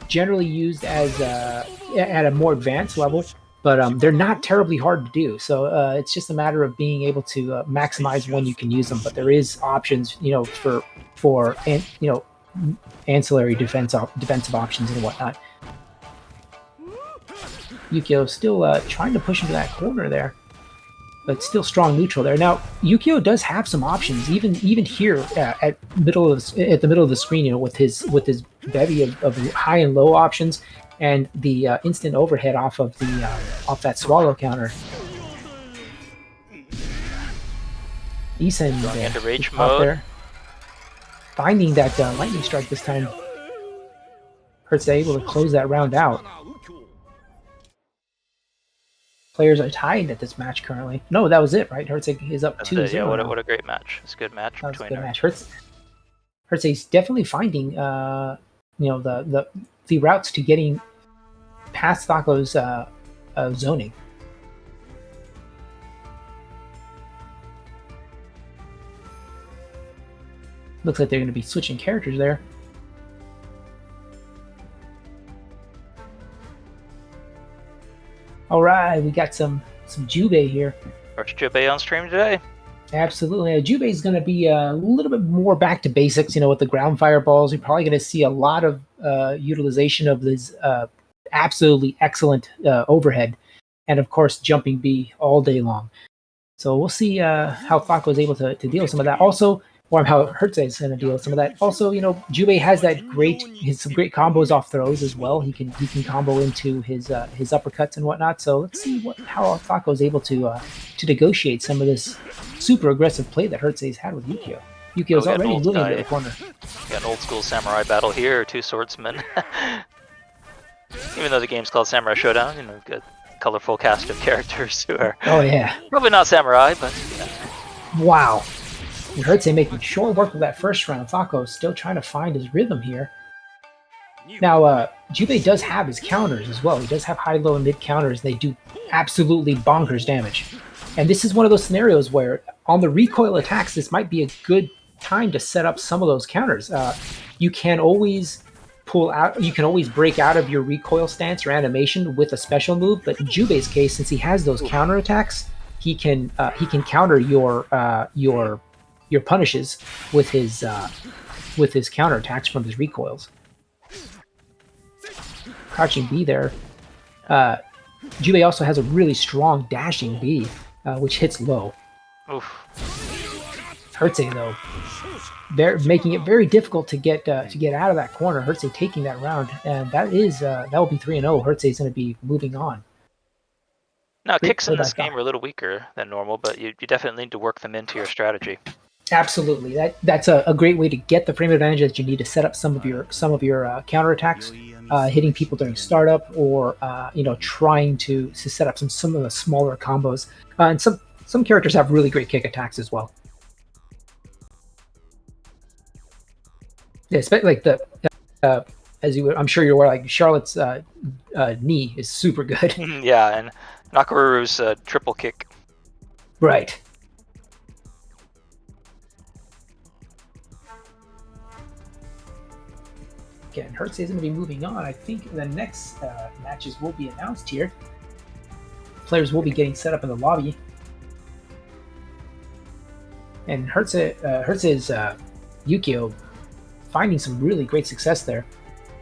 Speaker 3: generally used as at a more advanced level, but they're not terribly hard to do. So it's just a matter of being able to maximize when you can use them. But there is options, for ancillary defensive options and whatnot. Yukio still trying to push into that corner there, but still strong neutral there. Now Yukio does have some options, even here at the middle of the screen, with his bevy of high and low options, and the instant overhead off that swallow counter. Isen
Speaker 4: going into rage
Speaker 3: mode
Speaker 4: there,
Speaker 3: finding that lightning strike this time. Herze able to close that round out. Players are tied at this match currently. No, that was it, right? Herze is up 2-0.
Speaker 4: Yeah, what a great match. It's a good match between them.
Speaker 3: Herze is definitely finding the routes to getting past Thaco's zoning. Looks like they're going to be switching characters there. All right, we got some Jubei here.
Speaker 4: First Jubei on stream today.
Speaker 3: Absolutely. Jubei is going to be a little bit more back to basics, with the ground fireballs. You're probably going to see a lot of utilization of this absolutely excellent overhead, and of course jumping B all day long. So we'll see how Thaco is able to deal with some of that. Also, or how Herze is going to deal with some of that. Also, Jubei has some great combos off throws as well. He can combo into his uppercuts and whatnot. So let's see how Thaco is able to negotiate some of this super aggressive play that Herze's had with Yukio. Yukio's already moving into the corner.
Speaker 4: Got an old school samurai battle here, two swordsmen. Even though the game's called Samurai Shodown, good colorful cast of characters who are probably not samurai, but
Speaker 3: wow. And Herze making short work of that first round. Thaco still trying to find his rhythm here. Now, Jubei does have his counters as well. He does have high, low, and mid counters. They do absolutely bonkers damage. And this is one of those scenarios where on the recoil attacks, this might be a good time to set up some of those counters. You can always break out of your recoil stance or animation with a special move, but in Jubei's case, since he has those counter attacks, he can counter your punishes with his counter attacks from his recoils. Crouching B there. Jubei also has a really strong dashing B, which hits low.
Speaker 4: Oof.
Speaker 3: Herze though, they're making it very difficult to get out of that corner. Herze taking that round, and that will be 3-0. Herze is going to be moving on.
Speaker 4: Now, kicks in this game are a little weaker than normal, but you definitely need to work them into your strategy.
Speaker 3: Absolutely, that's a great way to get the frame advantage that you need to set up some of your counterattacks, hitting people during startup, or trying to set up some of the smaller combos. And some characters have really great kick attacks as well. Yeah, especially like I'm sure you're aware, like Charlotte's knee is super good.
Speaker 4: Yeah, and Nakaruru's triple kick.
Speaker 3: Right. Again, Herze is going to be moving on. I think the next matches will be announced here. Players will be getting set up in the lobby. And Herze's Yukio finding some really great success there.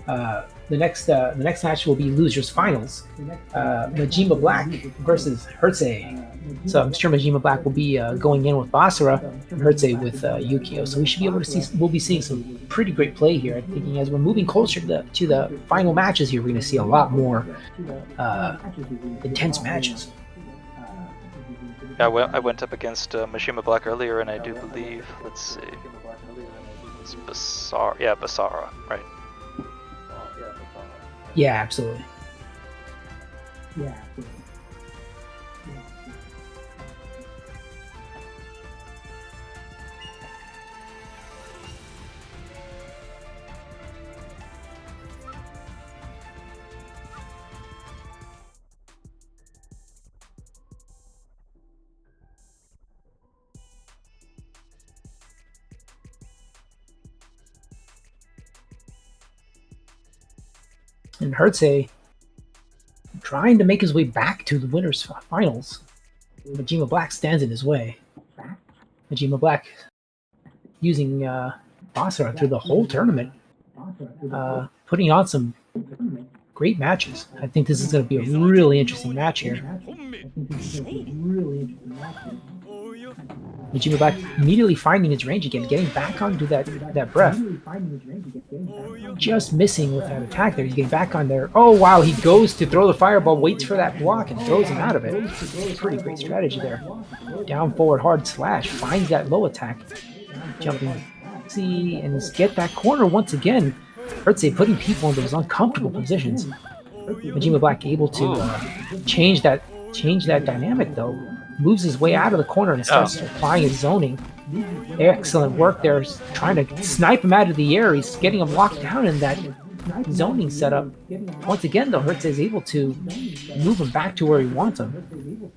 Speaker 3: The next match will be losers finals. Majima Black versus Herze. So I'm sure Majima Black will be going in with Basara and Herze with Yukio. So we should be able to see. We'll be seeing some pretty great play here. I'm thinking as we're moving closer to the final matches here, we're going to see a lot more intense matches.
Speaker 4: Yeah, I went up against Majima Black earlier, and I do believe, let's see, it's Basara. Yeah, Basara, right?
Speaker 3: Yeah, absolutely. Yeah, absolutely. And Herze trying to make his way back to the winners finals. Majima Black stands in his way. Majima Black using Basara through the whole tournament, putting on some great matches. I think this is going to be a really interesting match here. Majima Black immediately finding his range again, getting back onto that breath. Just missing with that attack there. He's getting back on there. Oh, wow. He goes to throw the fireball, waits for that block, and throws him out of it. Pretty great strategy there. Down, forward, hard slash. Finds that low attack. Jumping. See, and get that corner once again. Herze putting people in those uncomfortable positions. Majima Black able to change that dynamic, though. Moves his way out of the corner and starts applying his zoning. Excellent work there. Trying to snipe him out of the air. He's getting him locked down in that zoning setup. Once again, though, Herze is able to move him back to where he wants him.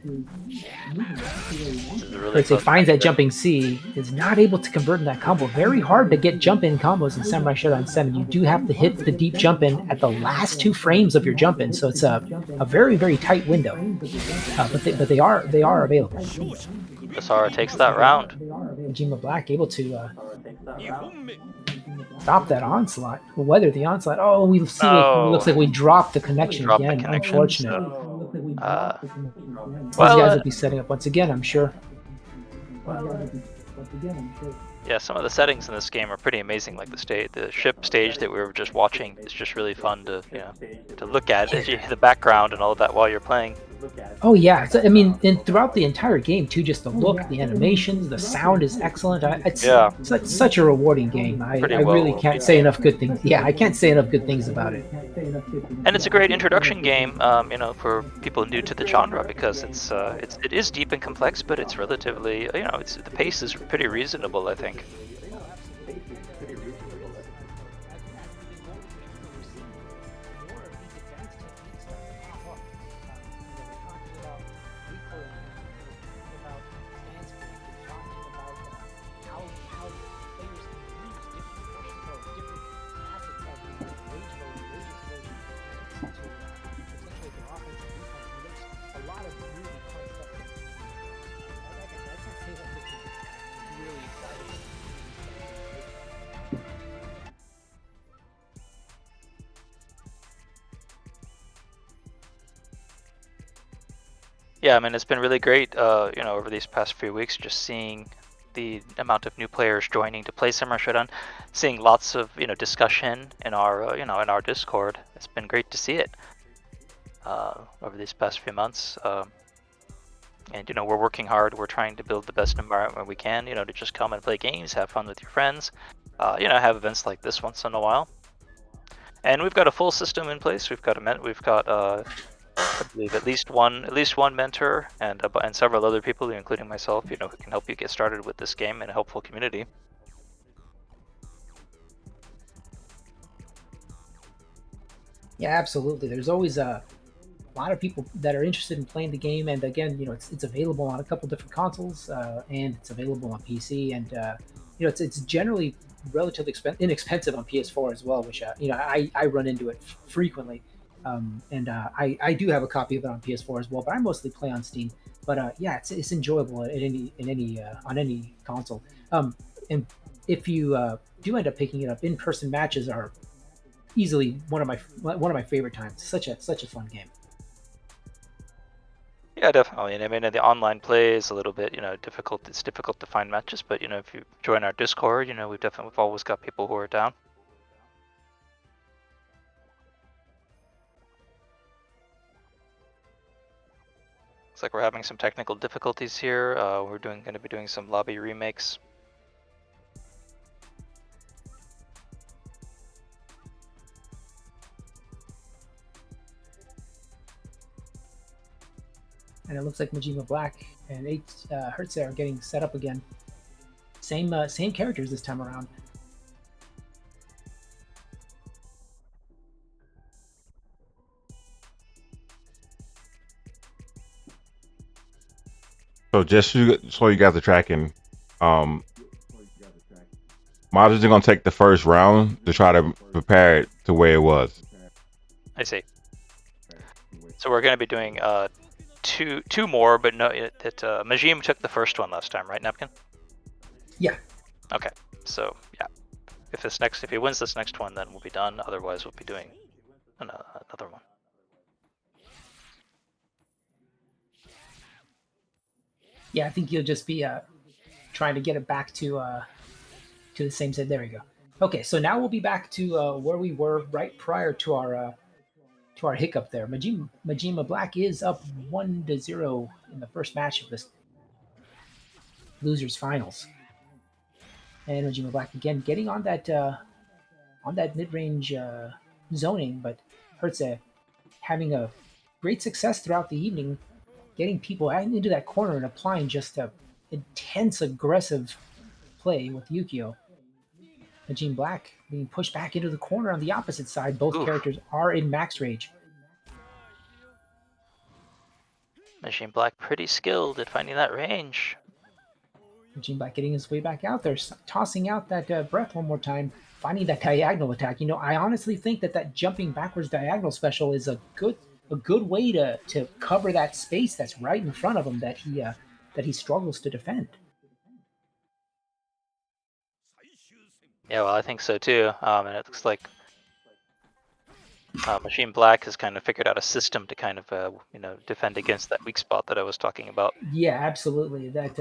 Speaker 3: Herze finds that jumping C, is not able to convert in that combo. Very hard to get jump-in combos in Samurai Shodown 7. You do have to hit the deep jump-in at the last 2 frames of your jump-in, so it's a very, very tight window. But they are available.
Speaker 4: Basara takes that round.
Speaker 3: Majima Black able to stop that onslaught, weather the onslaught. Oh, we see. It looks like we dropped the connection again. Unfortunate.
Speaker 4: So,
Speaker 3: These guys will be setting up once again, I'm sure.
Speaker 4: Yeah, some of the settings in this game are pretty amazing. Like the ship stage that we were just watching is just really fun to to look at. The background and all of that while you're playing.
Speaker 3: Oh yeah, so, I mean, and throughout the entire game too, just the look, the animations, the sound is excellent. It's such a rewarding game. I really can't say enough good things. Yeah, I can't say enough good things about it.
Speaker 4: And it's a great introduction game, for people new to the genre, because it is deep and complex, but it's relatively, the pace is pretty reasonable, I think. Yeah, I mean, it's been really great, over these past few weeks, just seeing the amount of new players joining to play Samurai Shodown, seeing lots of, discussion in our, in our Discord. It's been great to see it over these past few months. And, we're working hard. We're trying to build the best environment we can, to just come and play games, have fun with your friends, have events like this once in a while. And we've got a full system in place. We've got I believe at least one mentor and several other people, including myself, who can help you get started with this game in a helpful community.
Speaker 3: Yeah, absolutely. There's always a lot of people that are interested in playing the game, and again, it's available on a couple different consoles, and it's available on PC, and it's generally relatively inexpensive on PS4 as well, which I run into it frequently. And I do have a copy of it on PS4 as well, but I mostly play on Steam. But yeah, it's enjoyable on any console. And if you do end up picking it up, in-person matches are easily one of my favorite times. Such a fun game.
Speaker 4: Yeah, definitely. And I mean, the online play is a little bit, difficult. It's difficult to find matches, but if you join our Discord, we've always got people who are down. Looks like we're having some technical difficulties here. We're going to be doing some lobby remakes.
Speaker 3: And it looks like Majima Black and Herze are getting set up again. Same characters this time around.
Speaker 1: So just so you guys are tracking, Maj is gonna take the first round to try to prepare it to where it was.
Speaker 4: I see. So we're going to be doing two more, but no, Majima took the first one last time, right, Napkin?
Speaker 3: Yeah.
Speaker 4: Okay. So yeah, if he wins this next one, then we'll be done. Otherwise, we'll be doing another one.
Speaker 3: Yeah, I think you'll just be trying to get it back to the same side. There we go. Okay, so now we'll be back to where we were right prior to our hiccup there. Majima Black is up 1-0 in the first match of this losers finals, and Majima Black again getting on that mid-range zoning, but Herze having a great success throughout the evening, getting people into that corner and applying just a intense, aggressive play with Yukio. Majima Black being pushed back into the corner on the opposite side. Both characters are in max rage.
Speaker 4: Majima Black pretty skilled at finding that range.
Speaker 3: Majima Black getting his way back out there, tossing out that breath one more time, finding that diagonal attack. You know, I honestly think that jumping backwards diagonal special is a good way to cover that space that's right in front of him that he struggles to defend.
Speaker 4: Yeah, well, I think so too. And it looks like Majima Black has kind of figured out a system to kind of defend against that weak spot that I was talking about.
Speaker 3: Yeah, absolutely. That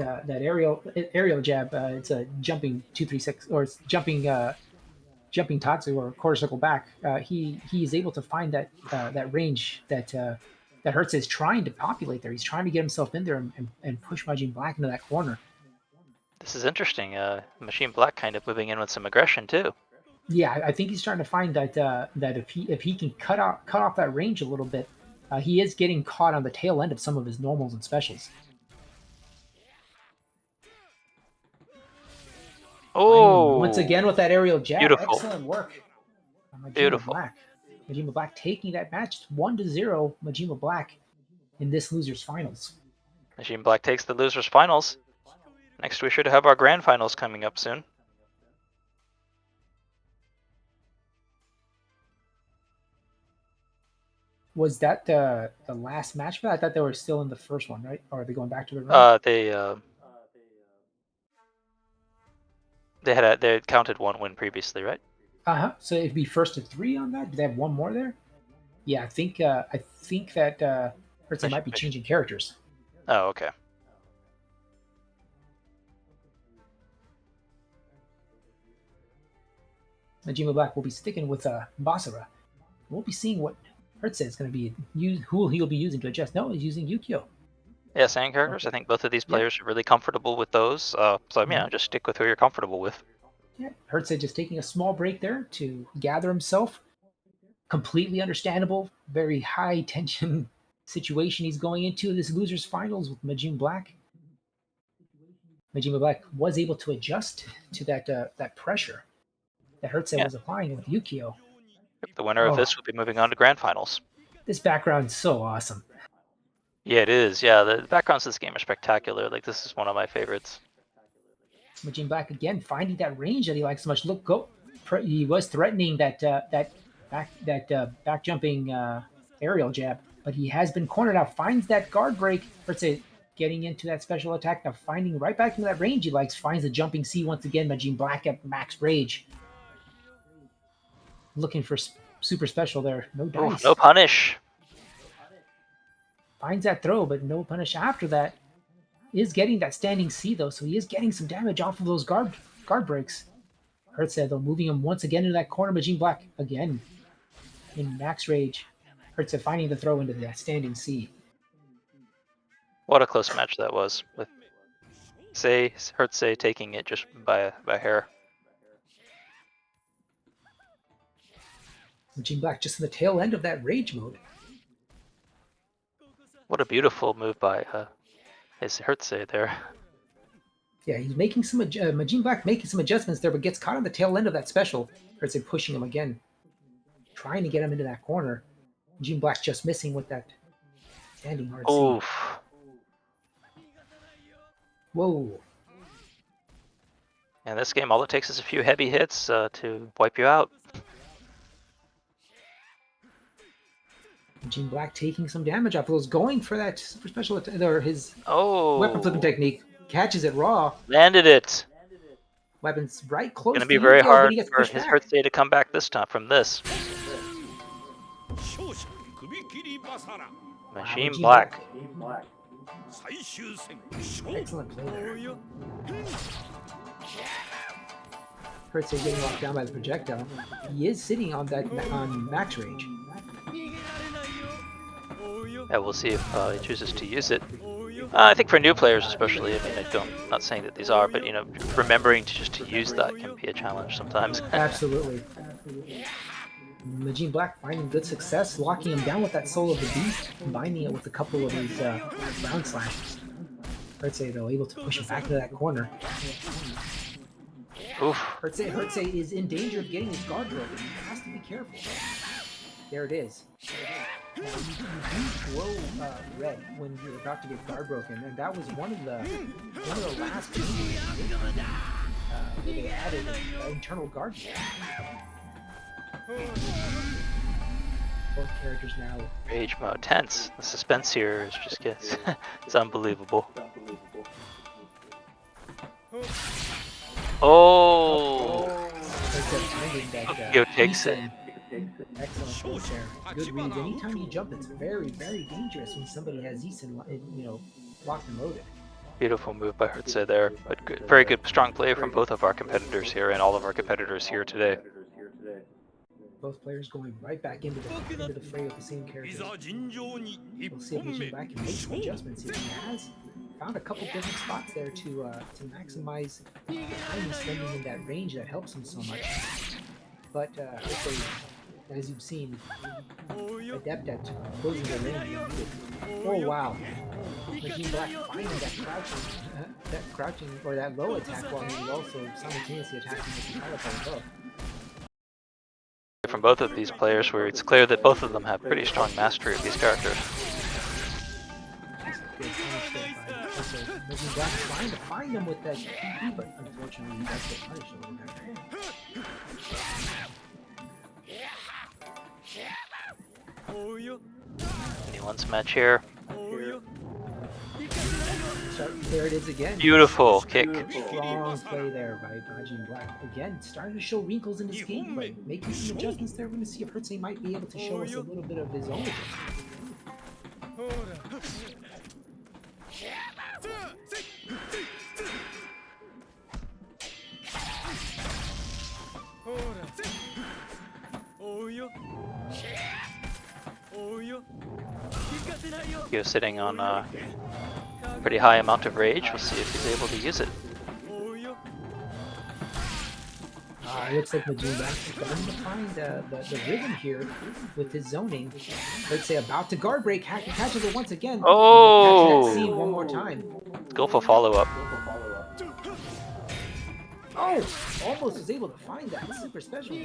Speaker 3: aerial jab. It's a jumping 2-3-6, or it's jumping Tatsu or quarter circle back. He is able to find that range that Herze is trying to populate there. He's trying to get himself in there and push Majima Black into that corner.
Speaker 4: This is interesting. Majima Black kind of moving in with some aggression too.
Speaker 3: Yeah, I think he's trying to find that if he can cut off that range a little bit, he is getting caught on the tail end of some of his normals and specials.
Speaker 4: Oh,
Speaker 3: once again with that aerial jab.
Speaker 4: Beautiful.
Speaker 3: Excellent work.
Speaker 4: Beautiful.
Speaker 3: Majima Black taking that match. It's 1-0 Majima Black in this losers finals.
Speaker 4: Majima Black takes the losers finals. Next, we should have our grand finals coming up soon.
Speaker 3: Was that the last match? I thought they were still in the first one, right? Or are they going back to the round?
Speaker 4: They had counted one win previously, right?
Speaker 3: So it'd be first to 3 on that. Do they have one more there? Yeah, I think that Herze might be changing characters.
Speaker 4: Oh, okay.
Speaker 3: Majima Black will be sticking with Basara. We'll be seeing what Herze is going to be who he'll be using to adjust. No, he's using Yukio.
Speaker 4: Yeah, same characters. Okay. I think both of these players are really comfortable with those. So just stick with who you're comfortable with.
Speaker 3: Yeah, Herze just taking a small break there to gather himself. Completely understandable. Very high tension situation he's going into this losers finals with Majima Black. Majima Black was able to adjust to that pressure that Herze was applying with Yukio.
Speaker 4: The winner of this will be moving on to grand finals.
Speaker 3: This background's so awesome.
Speaker 4: Yeah, it is. Yeah, the backgrounds of this game are spectacular. Like, this is one of my favorites.
Speaker 3: Majima Black again finding that range that he likes so much. Look, go! He was threatening that back jumping aerial jab, but he has been cornered out. Finds that guard break. Herze getting into that special attack now, finding right back into that range he likes. Finds the jumping C once again. Majima Black at max rage. Looking for super special there. No dice.
Speaker 4: No punish.
Speaker 3: Finds that throw, but no punish after that. Is getting that standing C though, so he is getting some damage off of those guard breaks. Herze though moving him once again into that corner. Majima Black again in max rage. Herze finding the throw into that standing C.
Speaker 4: What a close match that was, with Herze taking it just by hair.
Speaker 3: Majima Black just in the tail end of that rage mode.
Speaker 4: What a beautiful move by Herze there.
Speaker 3: Yeah, he's making some Majima Black making some adjustments there, but gets caught on the tail end of that special. Herze pushing him again, trying to get him into that corner. Majima Black just missing with that standing hard C.
Speaker 4: Oof.
Speaker 3: Whoa.
Speaker 4: In this game, all it takes is a few heavy hits to wipe you out.
Speaker 3: Majima Black taking some damage off of those, going for that super special or his
Speaker 4: Oh.
Speaker 3: weapon flipping technique. Catches it raw.
Speaker 4: Landed it.
Speaker 3: Weapon's right close.
Speaker 4: Gonna
Speaker 3: to
Speaker 4: be
Speaker 3: you,
Speaker 4: very
Speaker 3: but
Speaker 4: hard
Speaker 3: he gets
Speaker 4: for
Speaker 3: pushed
Speaker 4: his
Speaker 3: back.
Speaker 4: Herze to come back this time from this. Majima Black.
Speaker 3: Excellent play there. Herze getting knocked down by the projectile. He is sitting on that on max range.
Speaker 4: Yeah, we'll see if he chooses to use it. I think for new players especially, I mean, I'm not saying that these are, but you know, remembering to use that can be a challenge sometimes.
Speaker 3: Absolutely. Majima Black finding good success, locking him down with that Soul of the Beast, combining it with a couple of his round slashes. Herze, though, able to push him back into that corner.
Speaker 4: Oof.
Speaker 3: Herze is in danger of getting his guard broken. He has to be careful. There it is. You do glow red when you're about to get guard broken, and that was one of the last changes where they added an internal guard. Both characters now.
Speaker 4: Rage mode, tense. The suspense here is just it's unbelievable. Oh! Tokyo takes it.
Speaker 3: Excellent play there. Good read. Anytime you jump, it's very, very dangerous when somebody has Hzeh, locked and loaded.
Speaker 4: Beautiful move by Herze there, but good, very good, strong play from both of our competitors here and all of our competitors here today.
Speaker 3: Both players going right back into the fray with the same characters. We'll see if Majima Black can make some adjustments here. He has found a couple different spots there to maximize the time he's spending in that range that helps him so much. But as you've seen, adept at closing the range. Oh wow! Majima Black finding that crouching or that low attack while he's also simultaneously attacking with the teleport above.
Speaker 4: From both of these players, where it's clear that both of them have pretty strong mastery of these characters.
Speaker 3: Majima Black trying to find him with that TP, but unfortunately he does get punished a little bit.
Speaker 4: Anyone's match here.
Speaker 3: So there it is again.
Speaker 4: Beautiful kick.
Speaker 3: Strong play there by Majima Black. Again, starting to show wrinkles in his gameplay. Making some adjustments there. We're going to see if Herze might be able to show us a little bit of his own adjustments.
Speaker 4: He was sitting on a pretty high amount of rage. We'll see if he's able to use it.
Speaker 3: It looks like Majima Black is starting to find the rhythm here with his zoning. Let's say about to guard break, catches it once again.
Speaker 4: Oh!
Speaker 3: Catch that scene one more time.
Speaker 4: Skillful follow-up.
Speaker 3: Oh! Almost was able to find that super special.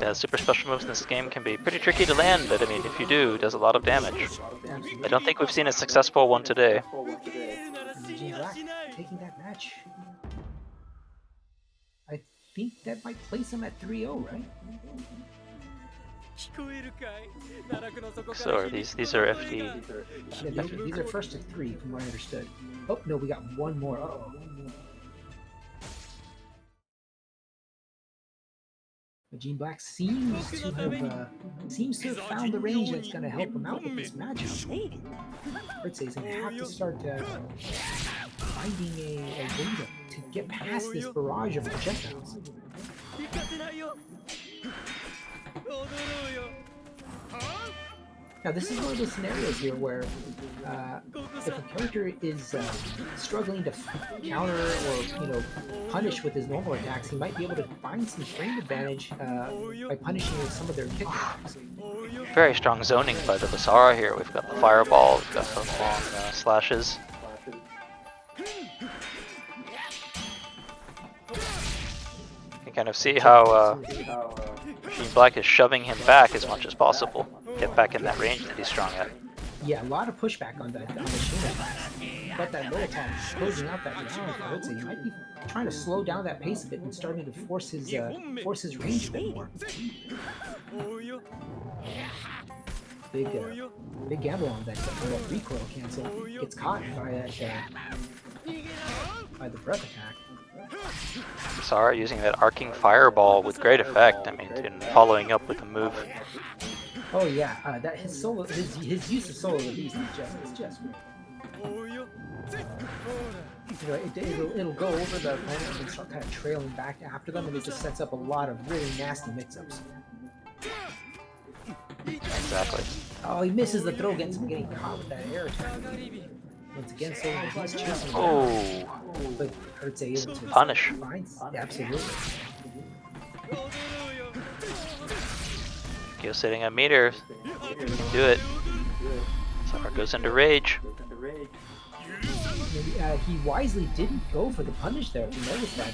Speaker 4: Yeah, super special moves in this game can be pretty tricky to land, but I mean, if you do, it does a lot of damage.
Speaker 3: Absolutely.
Speaker 4: I don't think we've seen a successful one today.
Speaker 3: Majima Black taking that match. I think that might place him at 3-0, right?
Speaker 4: So are these are FD.
Speaker 3: Yeah, these are first to 3 from what I understood. Oh no, we got one more. Uh-oh. Majima Black seems to have found the range that's going to help him out with this matchup. Herze is going to have to start finding a way to get past this barrage of projectiles. Now, this is one of those scenarios here where if a character is struggling to counter or punish with his normal attacks, he might be able to find some frame advantage by punishing with some of their kick attacks.
Speaker 4: Very strong zoning by the Basara here. We've got the fireball, we've got some long slashes. You can kind of see how Majima Black is shoving him back as much as possible. Get back in that range that he's strong at.
Speaker 3: Yeah, a lot of pushback on the Shodown class. But that low attack is closing out that round for Herze. He might be trying to slow down that pace a bit and starting to force his range a bit more. Big gamble on that recoil cancel. Gets caught by the breath attack.
Speaker 4: Basara using that arcing fireball with great effect. I mean, and following up with a move.
Speaker 3: Oh yeah, that his use of solo release is just great. It'll go over the opponent and start kind of trailing back after them, and it just sets up a lot of really nasty mix-ups.
Speaker 4: Exactly.
Speaker 3: Oh, he misses the throw, getting caught with that air attack. Once again, so he's chasing.
Speaker 4: Oh,
Speaker 3: but Herze able to
Speaker 4: punish.
Speaker 3: Absolutely.
Speaker 4: Kyo sitting on meter. You can do it. Sar goes into rage.
Speaker 3: He wisely didn't go for the punish there. If you noticed that,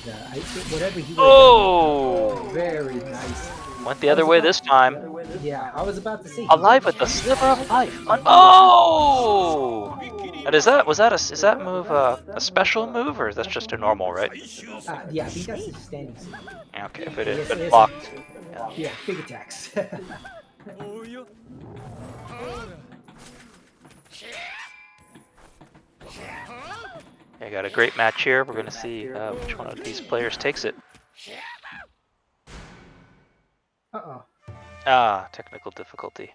Speaker 3: whatever he was
Speaker 4: Oh!
Speaker 3: Very nice.
Speaker 4: Went the other way this time.
Speaker 3: Yeah, I was about to say.
Speaker 4: Alive with the sliver of life. Oh! And is that move a special move, or is that just a normal, right?
Speaker 3: Yeah, I think that's his standing.
Speaker 4: Okay, if it is blocked.
Speaker 3: Yeah, big attacks.
Speaker 4: I got a great match here. We're gonna see which one of these players takes it.
Speaker 3: Uh-oh.
Speaker 4: Ah, technical difficulty.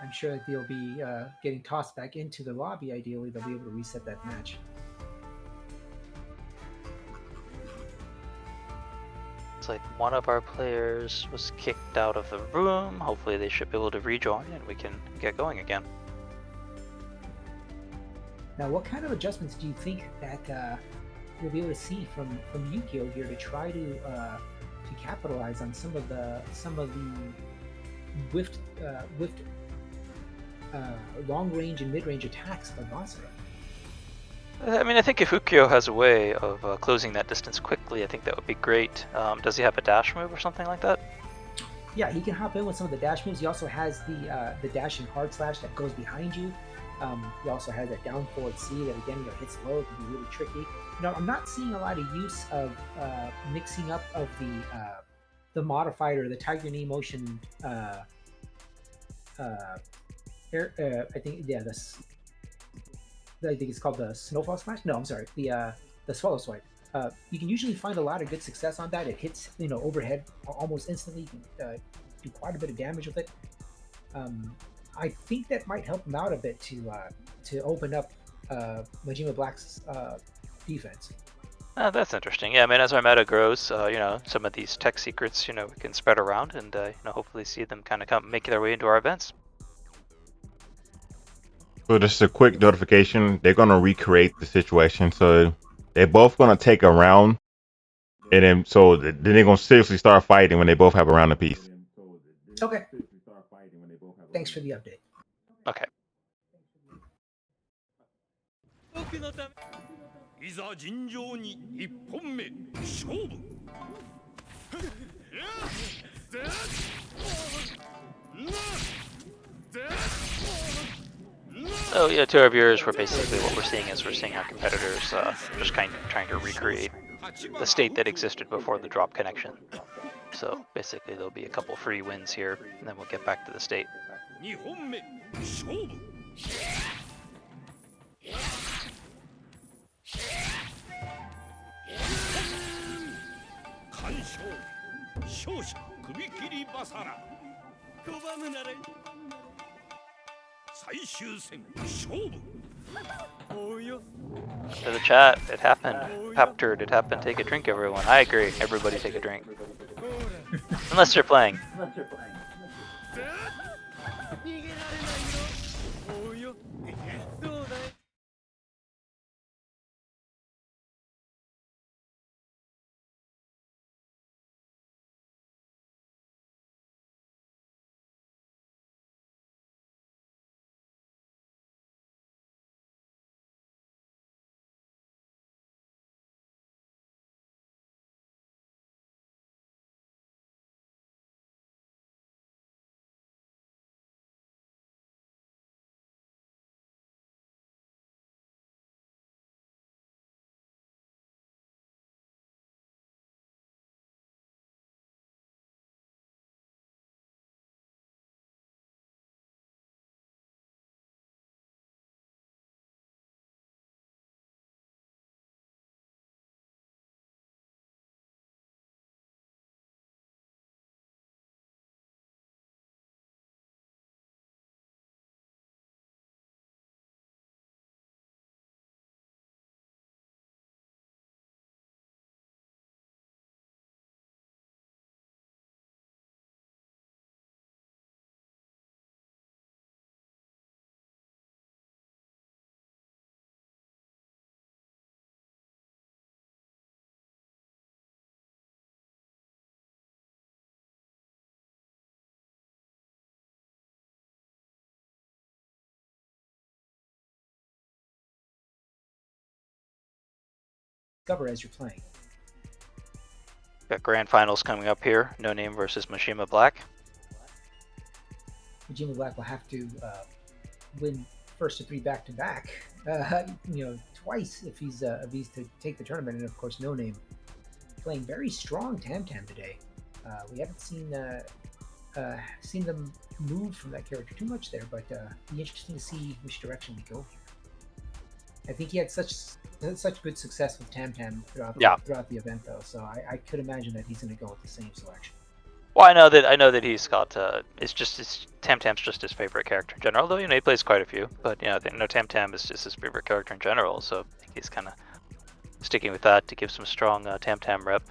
Speaker 3: I'm sure that they'll be getting tossed back into the lobby. Ideally, they'll be able to reset that match.
Speaker 4: It's like one of our players was kicked out of the room. Hopefully they should be able to rejoin and we can get going again.
Speaker 3: Now, what kind of adjustments do you think that we'll be able to see from Yukio here to try to capitalize on some of the whiffed long range and mid range attacks by Basara?
Speaker 4: I mean, I think if Ukyo has a way of closing that distance quickly, I think that would be great. Does he have a dash move or something like that?
Speaker 3: Yeah, he can hop in with some of the dash moves. He also has the dash and hard slash that goes behind you. He also has that down forward C that again hits low. It can be really tricky. I'm not seeing a lot of use of mixing up of the modified or the Tiger Knee motion. I think it's called the Snowfall Smash. No, I'm sorry, the Swallow Swipe. You can usually find a lot of good success on that. It hits overhead almost instantly. You can do quite a bit of damage with it. I think that might help him out a bit to open up Majima Black's defense.
Speaker 4: That's interesting. Yeah, I mean, as our meta grows, some of these tech secrets, we can spread around and hopefully see them kind of make their way into our events.
Speaker 1: So just a quick notification, they're going to recreate the situation. So they're both going to take a round, and then they're going to seriously start fighting when they both have a round apiece.
Speaker 3: Okay. Thanks for the update.
Speaker 4: Okay. So yeah, to our viewers, what we're seeing our competitors just kind of trying to recreate the state that existed before the drop connection. So basically there'll be a couple free wins here, and then we'll get back to the state. To the chat, it happened. Paptured, it happened. Take a drink, everyone. I agree. Everybody take a drink. Unless you're playing.
Speaker 3: Discover as you're playing.
Speaker 4: Got grand finals coming up here. No Name versus Majima Black.
Speaker 3: Majima Black will have to win first of 3 back-to-back, twice if he's to take the tournament. And of course, No Name playing very strong Tam today. We haven't seen them move from that character too much there, but be interesting to see which direction we go here. I think he had such good success with Tam throughout the event, though. So I could imagine that he's going to go with the same selection.
Speaker 4: Well, I know that he's got. Tam Tam's just his favorite character in general. Although he plays quite a few, but I think Tam Tam is just his favorite character in general. So I think he's kind of sticking with that to give some strong Tam Tam rep.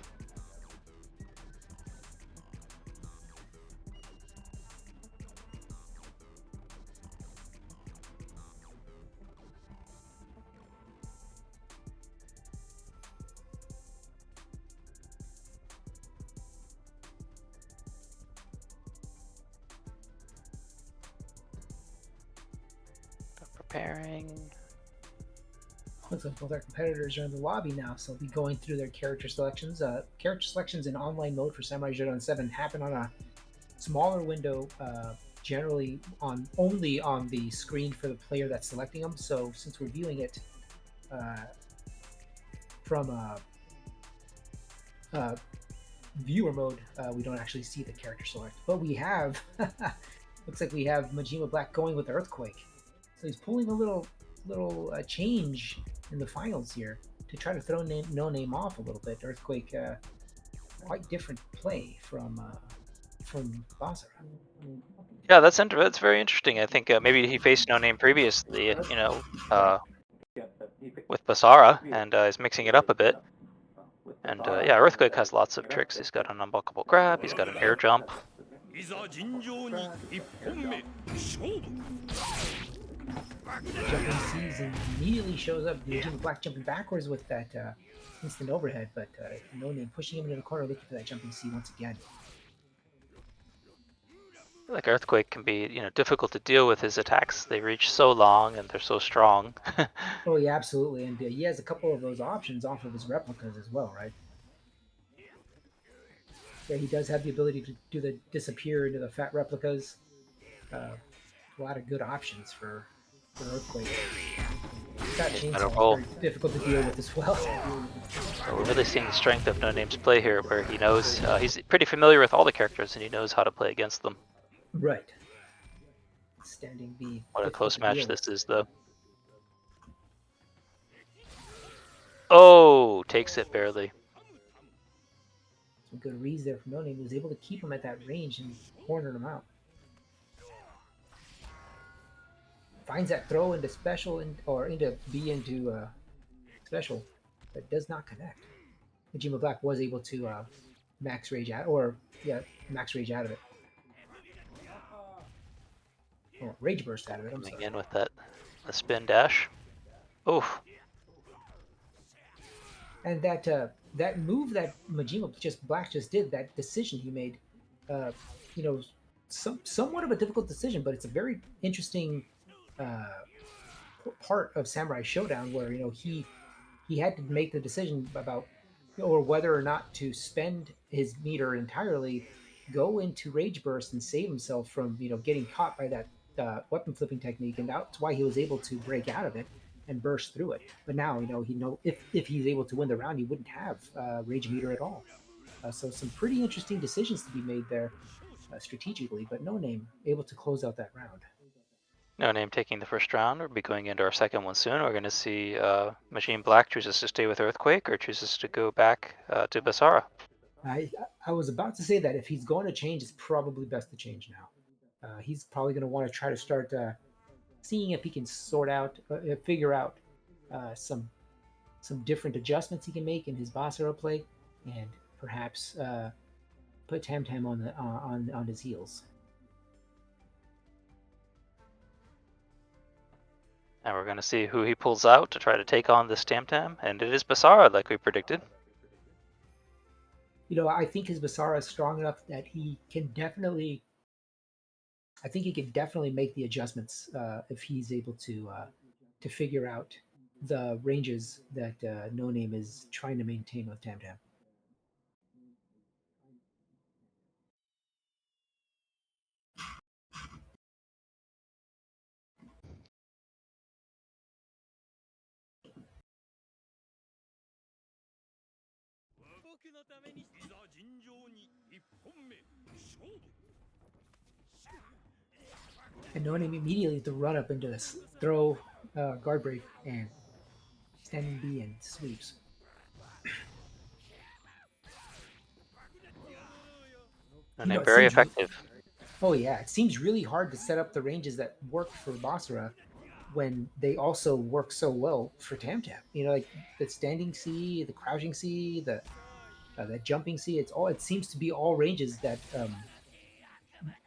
Speaker 4: Preparing.
Speaker 3: Looks like both our competitors are in the lobby now, so I'll be going through their character selections. Character selections in online mode for Samurai Shodown 7 happen on a smaller window, generally only on the screen for the player that's selecting them. So since we're viewing it from viewer mode, we don't actually see the character select. But we have, looks like we have Majima Black going with Earthquake. So he's pulling a little change in the finals here to try to throw No Name off a little bit. Earthquake, quite different play from Basara.
Speaker 4: Yeah, that's very interesting. I think maybe he faced No Name previously, with Basara, and is mixing it up a bit. And Earthquake has lots of tricks. He's got an unblockable grab. He's got an air jump.
Speaker 3: Jumping season immediately shows up. Majima Black jumping backwards with that instant overhead, but No Name pushing him into the corner, looking for that jumping C once again.
Speaker 4: I feel like Earthquake can be, difficult to deal with. His attacks. They reach so long and they're so strong.
Speaker 3: Oh yeah, absolutely, and he has a couple of those options off of his replicas as well, right? Yeah, he does have the ability to do the disappear into the fat replicas. A lot of good options for Earthquake. That chainsaw is very difficult to deal with as well.
Speaker 4: So we're really seeing the strength of No Name's play here, where he knows he's pretty familiar with all the characters and he knows how to play against them.
Speaker 3: Right. Standing B.
Speaker 4: What a close match this is, though. Oh, takes it barely.
Speaker 3: Some good reads there from No Name. He was able to keep him at that range and cornered him out. Finds that throw into special or into B into special, but does not connect. Majima Black was able to max rage out max rage out of it. Oh, rage burst out of it. I'm
Speaker 4: Coming
Speaker 3: sorry.
Speaker 4: in with the spin dash. Oof.
Speaker 3: And that move that Majima Black just did, that decision he made, uh, you know, somewhat of a difficult decision, but it's a very interesting uh, part of Samurai Showdown where he had to make the decision about or whether or not to spend his meter entirely, go into rage burst and save himself from getting caught by that weapon flipping technique, and that's why he was able to break out of it and burst through it. But now if he's able to win the round, he wouldn't have rage meter at all. So some pretty interesting decisions to be made there strategically, but No Name able to close out that round.
Speaker 4: No Name taking the first round. We'll be going into our second one soon. We're going to see Majima Black chooses to stay with Earthquake or chooses to go back to Basara.
Speaker 3: I was about to say that if he's going to change, it's probably best to change now. He's probably going to want to try to start seeing if he can figure out some different adjustments he can make in his Basara play, and perhaps put Tam Tam on his heels.
Speaker 4: And we're going to see who he pulls out to try to take on this Tam Tam, and it is Basara, like we predicted.
Speaker 3: I think his Basara is strong enough that he can definitely. I think he can definitely make the adjustments if he's able to figure out the ranges that No Name is trying to maintain with Tam Tam. And No Name immediately to run up into this, throw guard break and standing B and sweeps.
Speaker 4: No Name very effective.
Speaker 3: Oh yeah, it seems really hard to set up the ranges that work for Basara when they also work so well for Tam Tam. Like the standing C, the crouching C, the jumping C. It seems to be all ranges that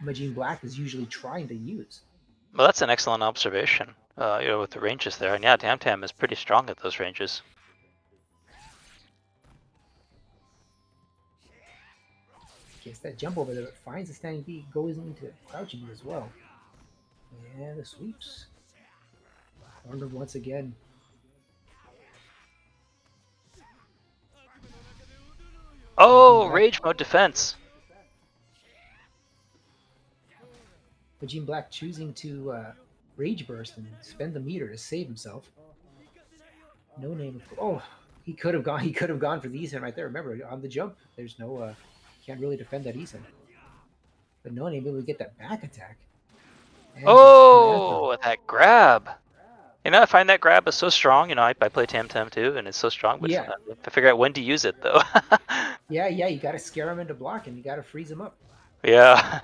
Speaker 3: Majima Black is usually trying to use.
Speaker 4: Well, that's an excellent observation. With the ranges there, and yeah, Tam Tam is pretty strong at those ranges.
Speaker 3: Gets that jump over there, finds the standing B, goes into crouching B as well. And the sweeps. Wonder once again.
Speaker 4: Oh, rage mode defense.
Speaker 3: Majima Black choosing to rage burst and spend the meter to save himself. No Name. Oh, he could have gone. He could have gone for the Eason right there. Remember, on the jump, there's no. Can't really defend that Eason. But No Name able to get that back attack.
Speaker 4: Oh, that grab. I find that grab is so strong. I play Tam Tam too, and it's so strong. But
Speaker 3: yeah,
Speaker 4: I have to figure out when to use it though.
Speaker 3: yeah. You got to scare him into blocking. You got to freeze him up.
Speaker 4: Yeah.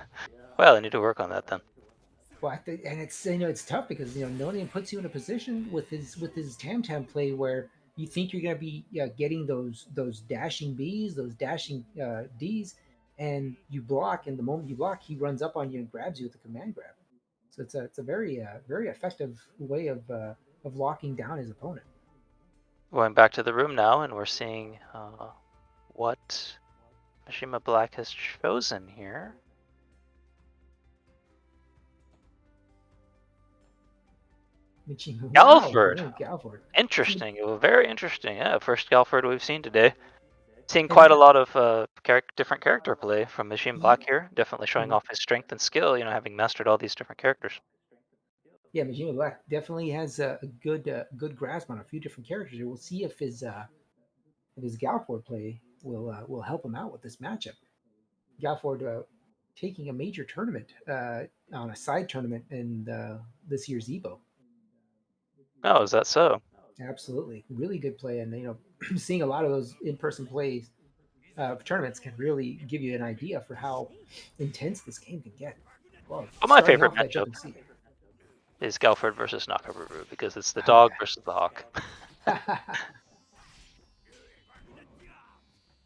Speaker 4: Well, I need to work on that then.
Speaker 3: Well, and it's tough because No Name puts you in a position with his Tam Tam play where you think you're gonna be getting those dashing Bs, those dashing Ds, and you block. And the moment you block, he runs up on you and grabs you with a command grab. So it's a very effective way of locking down his opponent.
Speaker 4: Going back to the room now, and we're seeing what Majima Black has chosen here. Galford.
Speaker 3: Wow, Galford.
Speaker 4: Interesting. Very interesting. Yeah, first Galford we've seen today. Seeing quite a lot of different character play from Majima Black here. Definitely showing off his strength and skill, having mastered all these different characters.
Speaker 3: Yeah, Majima Black definitely has a good grasp on a few different characters. We'll see if his Galford play will help him out with this matchup. Galford taking a major tournament on a side tournament in this year's EVO.
Speaker 4: Oh, is that so?
Speaker 3: Absolutely, really good play, and seeing a lot of those in-person plays tournaments can really give you an idea for how intense this game can get. Well,
Speaker 4: my favorite matchup is Galford versus Nakamura because it's the dog versus the hawk.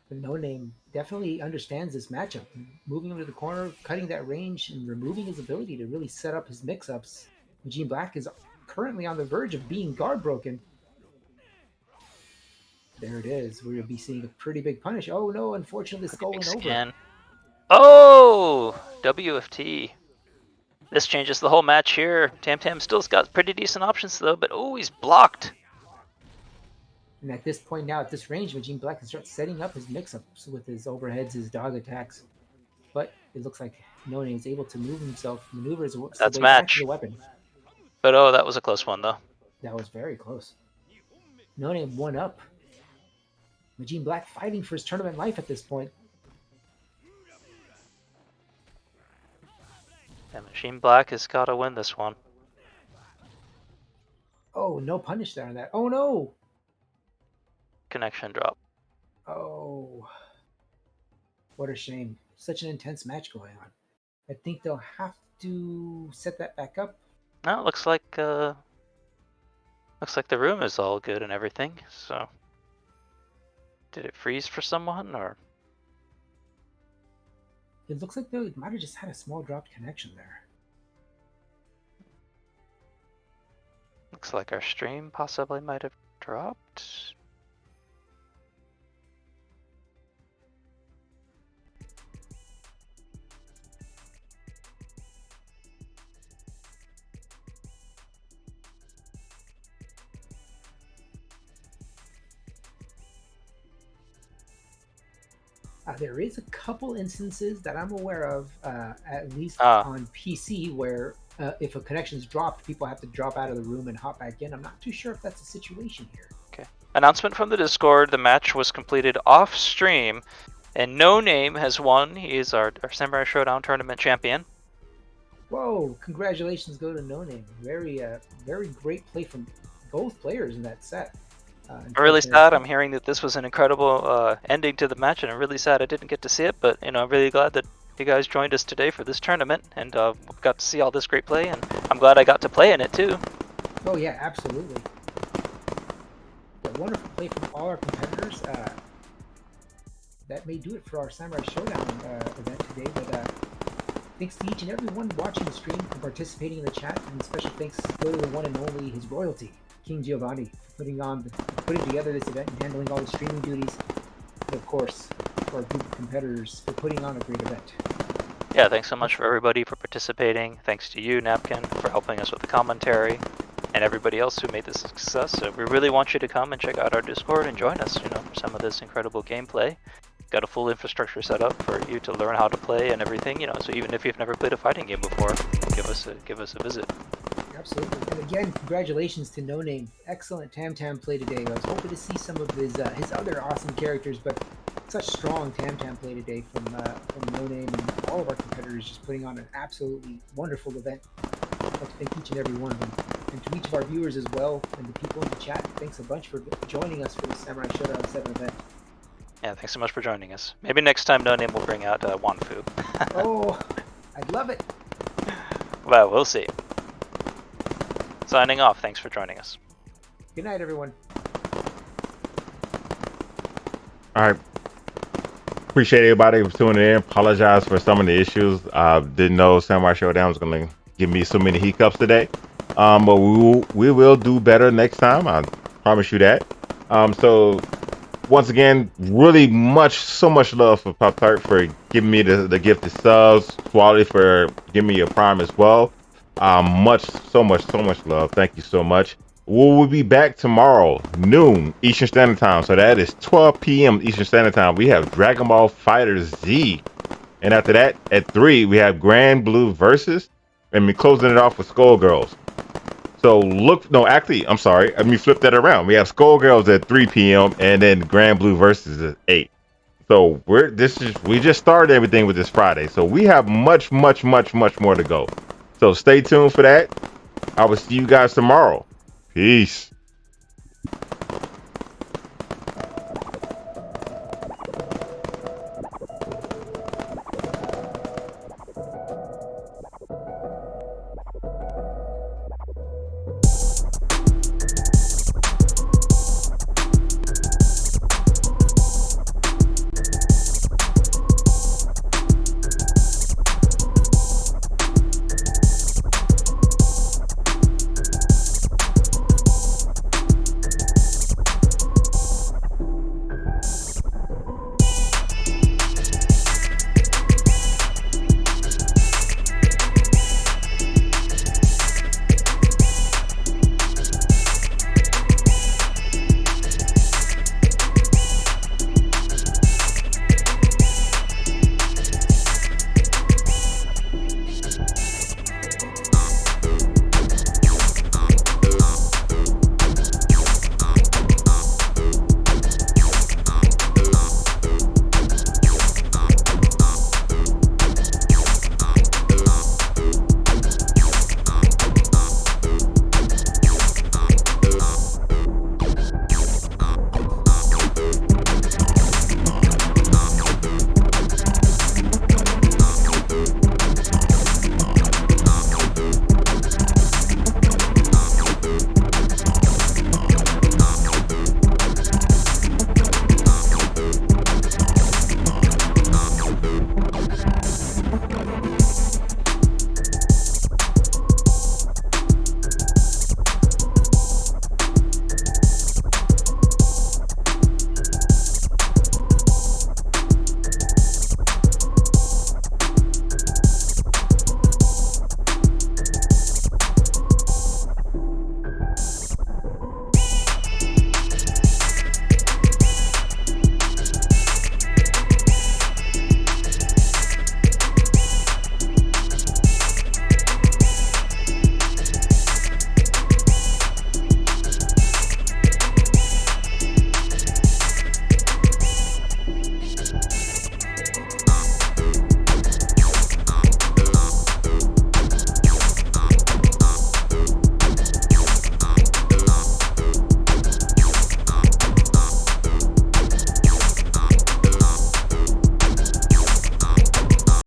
Speaker 3: But No Name definitely understands this matchup. Moving him to the corner, cutting that range, and removing his ability to really set up his mix-ups. Majima Black is currently on the verge of being guard broken. There it is. We'll be seeing a pretty big punish. Oh no, unfortunately, this goal went over.
Speaker 4: Again. Oh! WFT. This changes the whole match here. Tam Tam still's got pretty decent options though, but oh, he's blocked.
Speaker 3: And at this point now, at this range, Majima Black can start setting up his mix-ups with his overheads, his dog attacks. But it looks like No Name is able to move himself, maneuver his way
Speaker 4: That's
Speaker 3: back to
Speaker 4: match.
Speaker 3: the weapon.
Speaker 4: But oh, that was a close one though.
Speaker 3: That was very close. No Name one up. Majima Black fighting for his tournament life at this point.
Speaker 4: And Majima Black has got to win this one.
Speaker 3: Oh, no punish there on that. Oh no!
Speaker 4: Connection drop.
Speaker 3: Oh. What a shame. Such an intense match going on. I think they'll have to set that back up.
Speaker 4: No, it looks like the room is all good and everything. So, did it freeze for someone or?
Speaker 3: It looks like they might have just had a small dropped connection there.
Speaker 4: Looks like our stream possibly might have dropped.
Speaker 3: There is a couple instances that I'm aware of, at least on PC, where if a connection's dropped, people have to drop out of the room and hop back in. I'm not too sure if that's the situation here.
Speaker 4: Okay. Announcement from the Discord: the match was completed off stream, and No Name has won. He is our Samurai Shodown tournament champion.
Speaker 3: Whoa! Congratulations go to No Name. Very great play from both players in that set.
Speaker 4: I'm really sad. I'm hearing that this was an incredible ending to the match, and I'm really sad I didn't get to see it. But I'm really glad that you guys joined us today for this tournament, and got to see all this great play. And I'm glad I got to play in it too.
Speaker 3: Oh yeah, absolutely. A wonderful play from all our competitors. That may do it for our Samurai Showdown event today. But thanks to each and every one watching the stream and participating in the chat, and special thanks go to the one and only His Royalty, King Giovanni, for putting together this event and handling all the streaming duties. And of course, for our group of competitors for putting on a great event.
Speaker 4: Yeah, thanks so much for everybody for participating. Thanks to you, Napkin, for helping us with the commentary, and everybody else who made this a success. So we really want you to come and check out our Discord and join us, for some of this incredible gameplay. Got a full infrastructure set up for you to learn how to play and everything, so even if you've never played a fighting game before, give us a visit.
Speaker 3: Absolutely. And again, congratulations to No Name. Excellent Tam Tam play today. I was hoping to see some of his other awesome characters, but such strong Tam Tam play today from No Name and all of our competitors, just putting on an absolutely wonderful event. I'd like to thank each and every one of them. And to each of our viewers as well, and the people in the chat, thanks a bunch for joining us for the Samurai Shodown 7 event.
Speaker 4: Yeah, thanks so much for joining us. Maybe next time No Name will bring out Wanfu.
Speaker 3: Oh, I'd love it.
Speaker 4: Well, we'll see. Signing off. Thanks for joining us.
Speaker 3: Good night, everyone.
Speaker 1: All right. Appreciate everybody for tuning in. Apologize for some of the issues. Didn't know Samurai Showdown was going to give me so many hiccups today. But we will do better next time. I promise you that. So once again, really so much love for Pop Tart for giving me the gift of subs. Quality for giving me a prime as well. So much love. Thank you so much. We'll be back tomorrow, noon Eastern Standard Time. So that is 12 p.m. Eastern Standard Time. We have Dragon Ball FighterZ. And after that, at 3, we have Grand Blue Versus. And we're closing it off with Skullgirls. So I'm sorry. Let me flip that around. We have Skullgirls at 3 p.m. and then Grand Blue Versus at 8. So we just started everything with this Friday. So we have much more to go. So stay tuned for that. I will see you guys tomorrow. Peace.